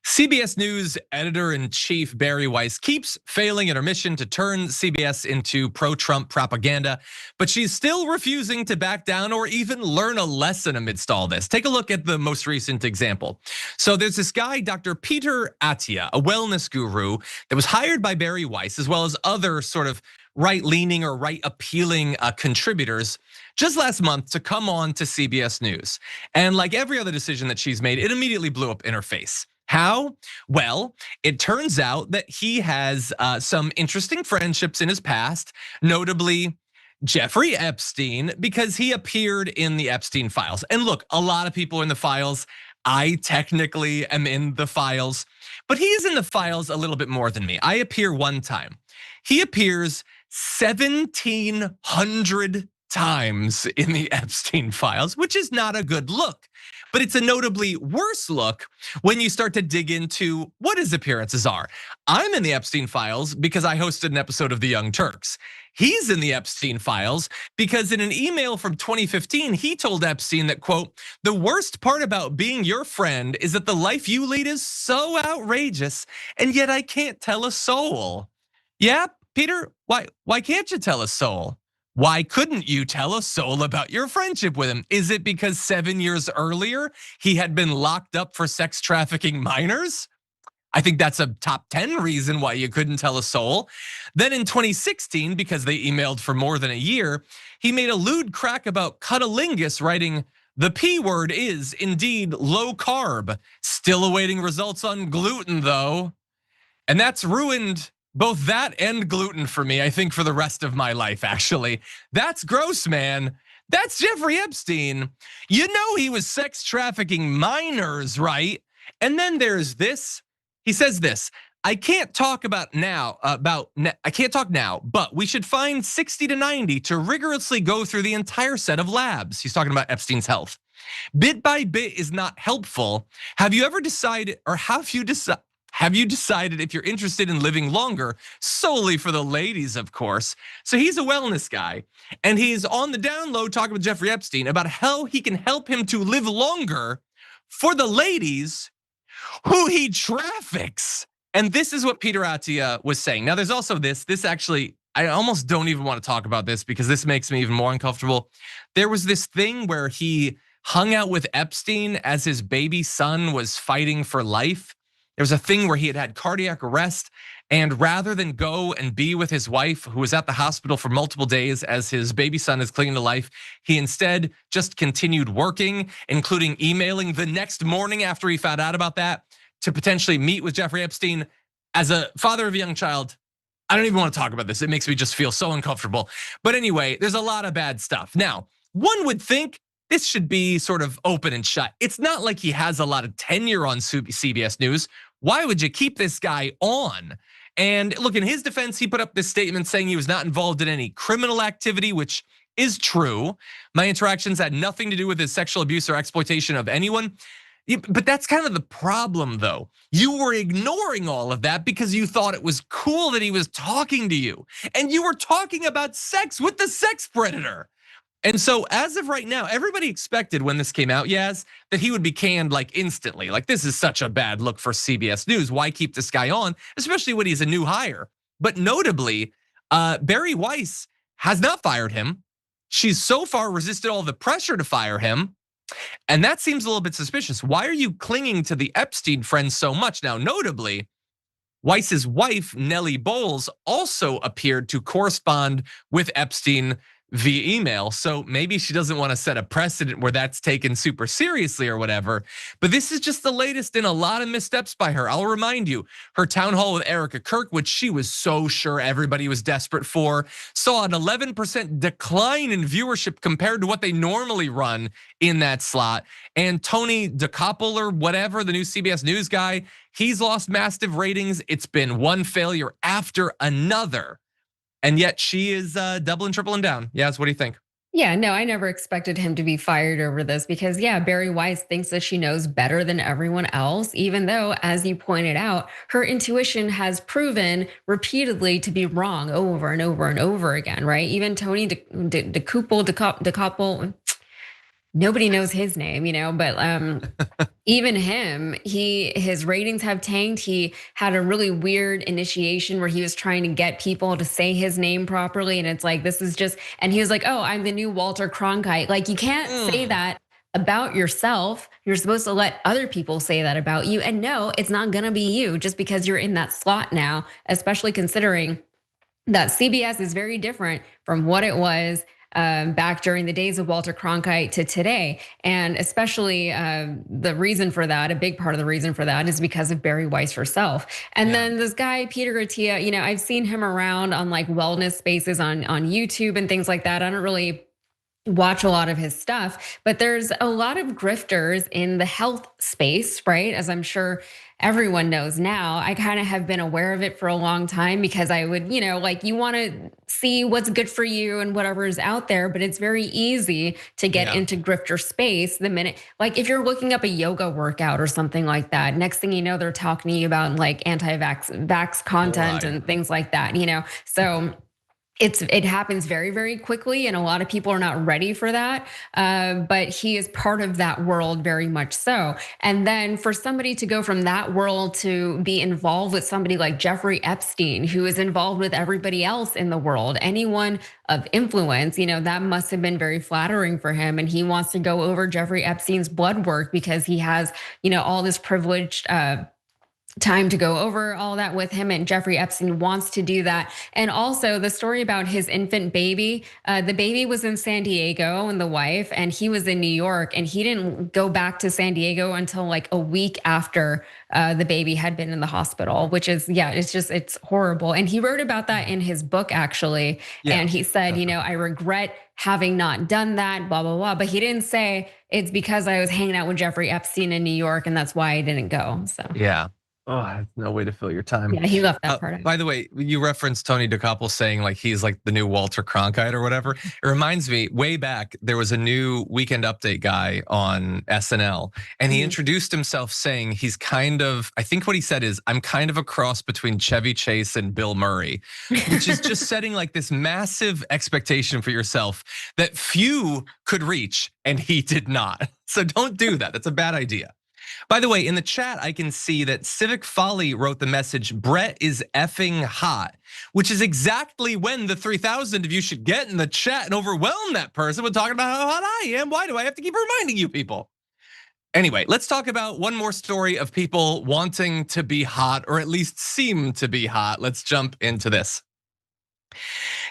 CBS News editor-in-chief Bari Weiss keeps failing in her mission to turn CBS into pro-Trump propaganda, but she's still refusing to back down or even learn a lesson amidst all this. Take a look at the most recent example. So there's this guy, Dr. Peter Attia, a wellness guru that was hired by Bari Weiss, as well as other sort of right-leaning or right-appealing contributors just last month to come on to CBS News. And like every other decision that she's made, it immediately blew up in her face. How? Well, it turns out that he has some interesting friendships in his past, notably Jeffrey Epstein, because he appeared in the Epstein files. And look, a lot of people are in the files. I technically am in the files, but he's in the files a little bit more than me. I appear one time. He appears 1,700 times in the Epstein files, which is not a good look. But it's a notably worse look when you start to dig into what his appearances are. I'm in the Epstein files because I hosted an episode of The Young Turks. He's in the Epstein files because in an email from 2015, he told Epstein that, quote, "The worst part about being your friend is that the life you lead is so outrageous, and yet I can't tell a soul." Yeah, Peter, why can't you tell a soul? Why couldn't you tell a soul about your friendship with him? Is it because 7 years earlier he had been locked up for sex trafficking minors? I think that's a top 10 reason why you couldn't tell a soul. Then in 2016, because they emailed for more than a year, he made a lewd crack about cunnilingus, writing, "The P word is indeed low carb. Still awaiting results on gluten though." And that's ruined both that and gluten for me, I think, for the rest of my life, actually. That's gross, man. That's Jeffrey Epstein. You know he was sex trafficking minors, right? And then there's this. He says this, I can't talk now, but we should find 60 to 90 to rigorously go through the entire set of labs. He's talking about Epstein's health. Bit by bit is not helpful. Have you decided if you're interested in living longer, solely for the ladies, of course? So he's a wellness guy, and he's on the down low talking with Jeffrey Epstein about how he can help him to live longer for the ladies who he traffics. And this is what Peter Attia was saying. Now there's also this actually, I almost don't even want to talk about this because this makes me even more uncomfortable. There was this thing where he hung out with Epstein as his baby son was fighting for life. There was a thing where he had cardiac arrest, and rather than go and be with his wife, who was at the hospital for multiple days as his baby son is clinging to life, he instead just continued working, including emailing the next morning after he found out about that to potentially meet with Jeffrey Epstein. As a father of a young child, I don't even want to talk about this. It makes me just feel so uncomfortable. But anyway, there's a lot of bad stuff. Now, one would think this should be sort of open and shut. It's not like he has a lot of tenure on CBS News. Why would you keep this guy on? And look, in his defense, he put up this statement saying he was not involved in any criminal activity, which is true. My interactions had nothing to do with his sexual abuse or exploitation of anyone. But that's kind of the problem, though. You were ignoring all of that because you thought it was cool that he was talking to you. And you were talking about sex with the sex predator. And so as of right now, everybody expected when this came out, Yaz, that he would be canned like instantly. Like, this is such a bad look for CBS News. Why keep this guy on, especially when he's a new hire? But notably, Bari Weiss has not fired him. She's so far resisted all the pressure to fire him. And that seems a little bit suspicious. Why are you clinging to the Epstein friends so much? Now, notably, Weiss's wife, Nellie Bowles, also appeared to correspond with Epstein via email. So maybe she doesn't want to set a precedent where that's taken super seriously or whatever. But this is just the latest in a lot of missteps by her. I'll remind you, her town hall with Erica Kirk, which she was so sure everybody was desperate for, saw an 11% decline in viewership compared to what they normally run in that slot. And Tony DeCoppel or whatever, the new CBS News guy, he's lost massive ratings. It's been one failure after another. And yet she is doubling, tripling down. Yes, what do you think? Yeah, no, I never expected him to be fired over this because, yeah, Bari Weiss thinks that she knows better than everyone else, even though, as you pointed out, her intuition has proven repeatedly to be wrong over and over and over again, right? Even Tony DeCoppel, nobody knows his name, but even him, his ratings have tanked. He had a really weird initiation where he was trying to get people to say his name properly. And it's like, this is just, and he was like, oh, I'm the new Walter Cronkite. Like, you can't say that about yourself. You're supposed to let other people say that about you. And no, it's not gonna be you just because you're in that slot now, especially considering that CBS is very different from what it was back during the days of Walter Cronkite to today. And especially the reason for that, a big part of the reason for that is because of Bari Weiss herself. And then this guy, Peter Attia, I've seen him around on like wellness spaces on YouTube and things like that. I don't really watch a lot of his stuff, but there's a lot of grifters in the health space, right? As I'm sure everyone knows now. I kind of have been aware of it for a long time because I would, like you want to see what's good for you and whatever is out there, but it's very easy to get into grifter space the minute, like if you're looking up a yoga workout or something like that, next thing you know, they're talking to you about like vax content and things like that, So it happens very, very quickly, and a lot of people are not ready for that. But he is part of that world very much so. And then for somebody to go from that world to be involved with somebody like Jeffrey Epstein, who is involved with everybody else in the world, anyone of influence, that must have been very flattering for him. And he wants to go over Jeffrey Epstein's blood work because he has, all this privileged time to go over all that with him, and Jeffrey Epstein wants to do that. And also the story about his infant baby, the baby was in San Diego and the wife, and he was in New York, and he didn't go back to San Diego until like a week after the baby had been in the hospital, which is, it's horrible. And he wrote about that in his book actually. And he said, I regret having not done that, blah, blah, blah. But he didn't say it's because I was hanging out with Jeffrey Epstein in New York and that's why I didn't go, so. Yeah. Oh, no way to fill your time. Yeah, he left that part out. By the way, you referenced Tony DeCoppel saying like he's like the new Walter Cronkite or whatever. It reminds me, way back, there was a new Weekend Update guy on SNL, and he introduced himself saying he's kind of, I think what he said is, I'm kind of a cross between Chevy Chase and Bill Murray, which is just setting like this massive expectation for yourself that few could reach, and he did not. So don't do that. That's a bad idea. By the way, in the chat, I can see that Civic Folly wrote the message, Brett is effing hot, which is exactly when the 3,000 of you should get in the chat and overwhelm that person with talking about how hot I am. Why do I have to keep reminding you people? Anyway, let's talk about one more story of people wanting to be hot, or at least seem to be hot. Let's jump into this.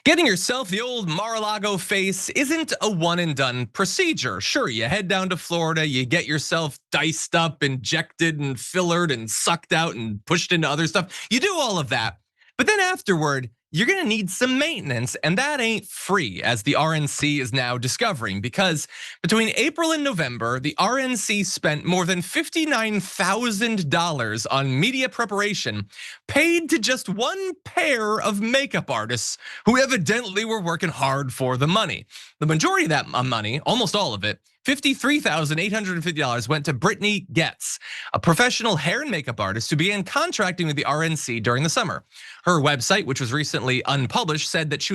Getting yourself the old Mar-a-Lago face isn't a one and done procedure. Sure, you head down to Florida, you get yourself diced up, injected and fillered and sucked out and pushed into other stuff. You do all of that, but then afterward, you're gonna need some maintenance, and that ain't free, as the RNC is now discovering, because between April and November, the RNC spent more than $59,000 on media preparation, paid to just one pair of makeup artists who evidently were working hard for the money. The majority of that money, almost all of it, $53,850 went to Brittany Getz, a professional hair and makeup artist who began contracting with the RNC during the summer. Her website, which was recently unpublished, said that she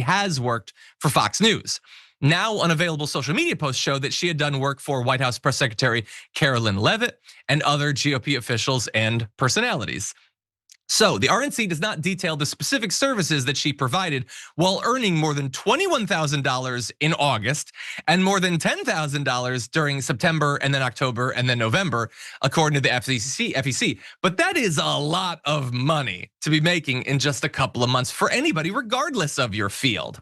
has worked for Fox News. Now unavailable social media posts show that she had done work for White House Press Secretary Carolyn Leavitt and other GOP officials and personalities. So the RNC does not detail the specific services that she provided while earning more than $21,000 in August and more than $10,000 during September and then October and then November, according to the FEC. But that is a lot of money to be making in just a couple of months for anybody, regardless of your field.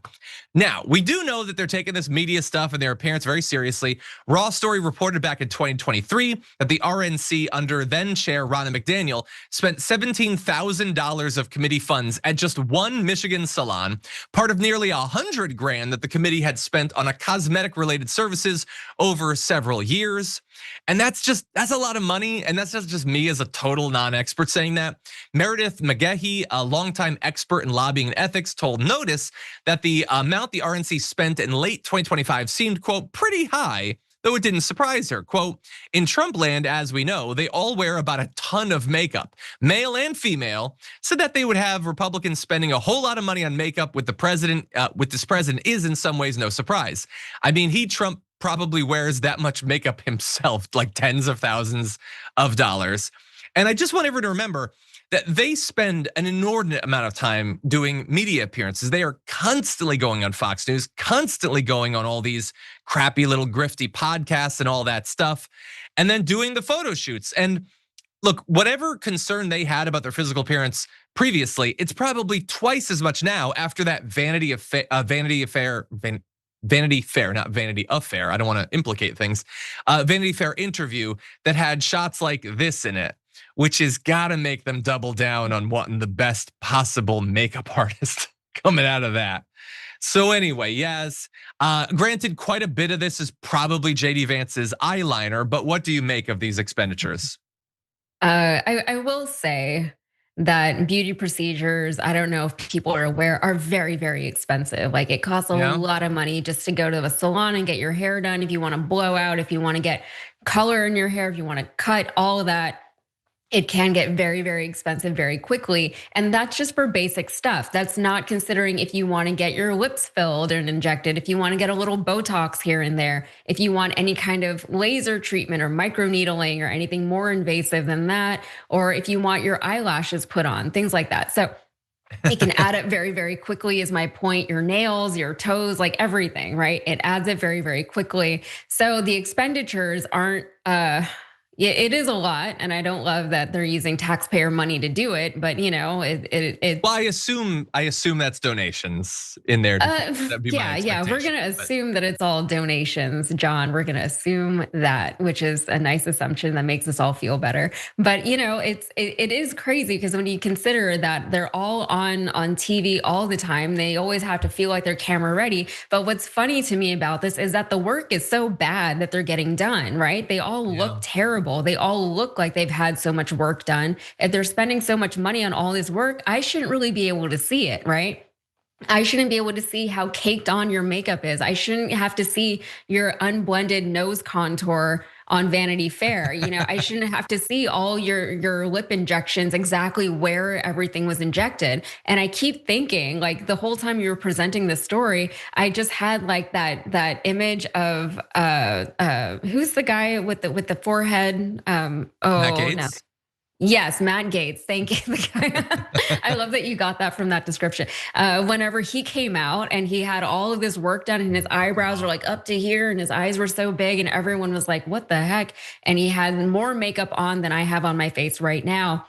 Now, we do know that they're taking this media stuff and their appearance very seriously. Raw Story reported back in 2023 that the RNC under then chair Ronna McDaniel spent $17,000 of committee funds at just one Michigan salon, part of nearly $100,000 that the committee had spent on a cosmetic related services over several years. And that's a lot of money. And that's just me as a total non-expert saying that. Meredith McGehee, a longtime expert in lobbying and ethics, told Notice that the amount the RNC spent in late 2025 seemed, quote, pretty high, though it didn't surprise her. Quote, in Trump land, as we know, they all wear about a ton of makeup, male and female, so that they would have Republicans spending a whole lot of money on makeup with the president, with this president is in some ways no surprise. I mean, Trump probably wears that much makeup himself, like tens of thousands of dollars. And I just want everyone to remember that they spend an inordinate amount of time doing media appearances. They are constantly going on Fox News, constantly going on all these crappy little grifty podcasts and all that stuff, and then doing the photo shoots. And look, whatever concern they had about their physical appearance previously, it's probably twice as much now after that Vanity Fair, not Vanity Affair. I don't want to implicate things. Vanity Fair interview that had shots like this in it, which has got to make them double down on wanting the best possible makeup artist coming out of that. So anyway, yes, granted, quite a bit of this is probably JD Vance's eyeliner, but what do you make of these expenditures? I will say that beauty procedures, I don't know if people are aware, are very, very expensive. Like it costs a lot of money just to go to a salon and get your hair done. If you want to blow out, if you want to get color in your hair, if you want to cut, all of that, it can get very, very expensive very quickly. And that's just for basic stuff. That's not considering if you want to get your lips filled and injected, if you want to get a little Botox here and there, if you want any kind of laser treatment or microneedling or anything more invasive than that, or if you want your eyelashes put on, things like that. So it can add up very, very quickly is my point. Your nails, your toes, like everything, right? It adds up very, very quickly. So the expenditures aren't, yeah, it is a lot, and I don't love that they're using taxpayer money to do it. But well, I assume that's donations in there. Yeah, we're gonna assume that it's all donations, John. We're gonna assume that, which is a nice assumption that makes us all feel better. But it is crazy because when you consider that they're all on TV all the time, they always have to feel like they're camera ready. But what's funny to me about this is that the work is so bad that they're getting done, right? They all look terrible. They all look like they've had so much work done. If they're spending so much money on all this work, I shouldn't really be able to see it, right? I shouldn't be able to see how caked on your makeup is. I shouldn't have to see your unblended nose contour on Vanity Fair. I shouldn't have to see all your lip injections, exactly where everything was injected. And I keep thinking, like the whole time you were presenting the story, I just had like that image of who's the guy with the forehead? Matt Gaetz? No. Yes, Matt Gaetz. Thank you. I love that you got that from that description. Whenever he came out and he had all of this work done and his eyebrows were like up to here and his eyes were so big and everyone was like, what the heck? And he had more makeup on than I have on my face right now.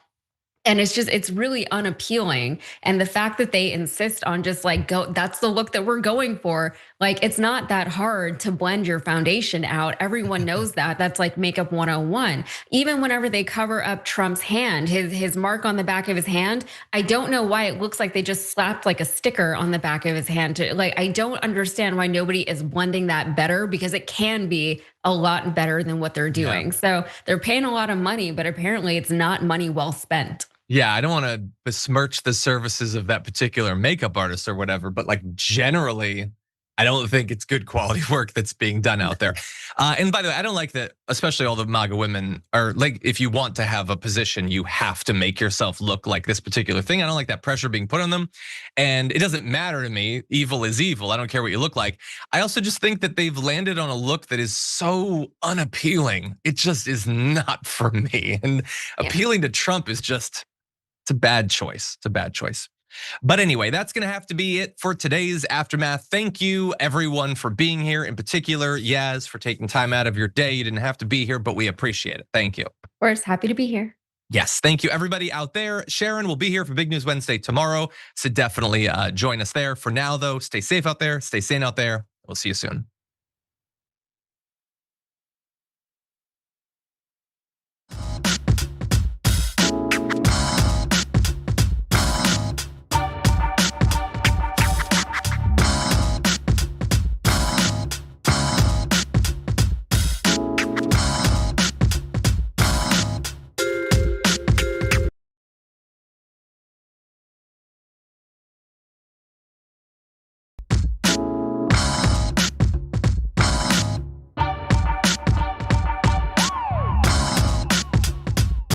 And it's really unappealing. And the fact that they insist on just like that's the look that we're going for. Like, it's not that hard to blend your foundation out. Everyone knows that. That's like makeup 101. Even whenever they cover up Trump's hand, his mark on the back of his hand, I don't know why it looks like they just slapped like a sticker on the back of his hand. I don't understand why nobody is blending that better, because it can be a lot better than what they're doing. So they're paying a lot of money, but apparently it's not money well spent. Yeah, I don't want to besmirch the services of that particular makeup artist or whatever, but like generally, I don't think it's good quality work that's being done out there. And by the way, I don't like that, especially all the MAGA women are like, if you want to have a position, you have to make yourself look like this particular thing. I don't like that pressure being put on them. And it doesn't matter to me. Evil is evil. I don't care what you look like. I also just think that they've landed on a look that is so unappealing. It just is not for me. And appealing to Trump is just, it's a bad choice. It's a bad choice. But anyway, that's gonna have to be it for today's Aftermath. Thank you everyone for being here, in particular, Yaz, for taking time out of your day. You didn't have to be here, but we appreciate it. Thank you. We're just happy to be here. Yes, thank you everybody out there. Sharon will be here for Big News Wednesday tomorrow, so definitely join us there. For now though, stay safe out there, stay sane out there. We'll see you soon.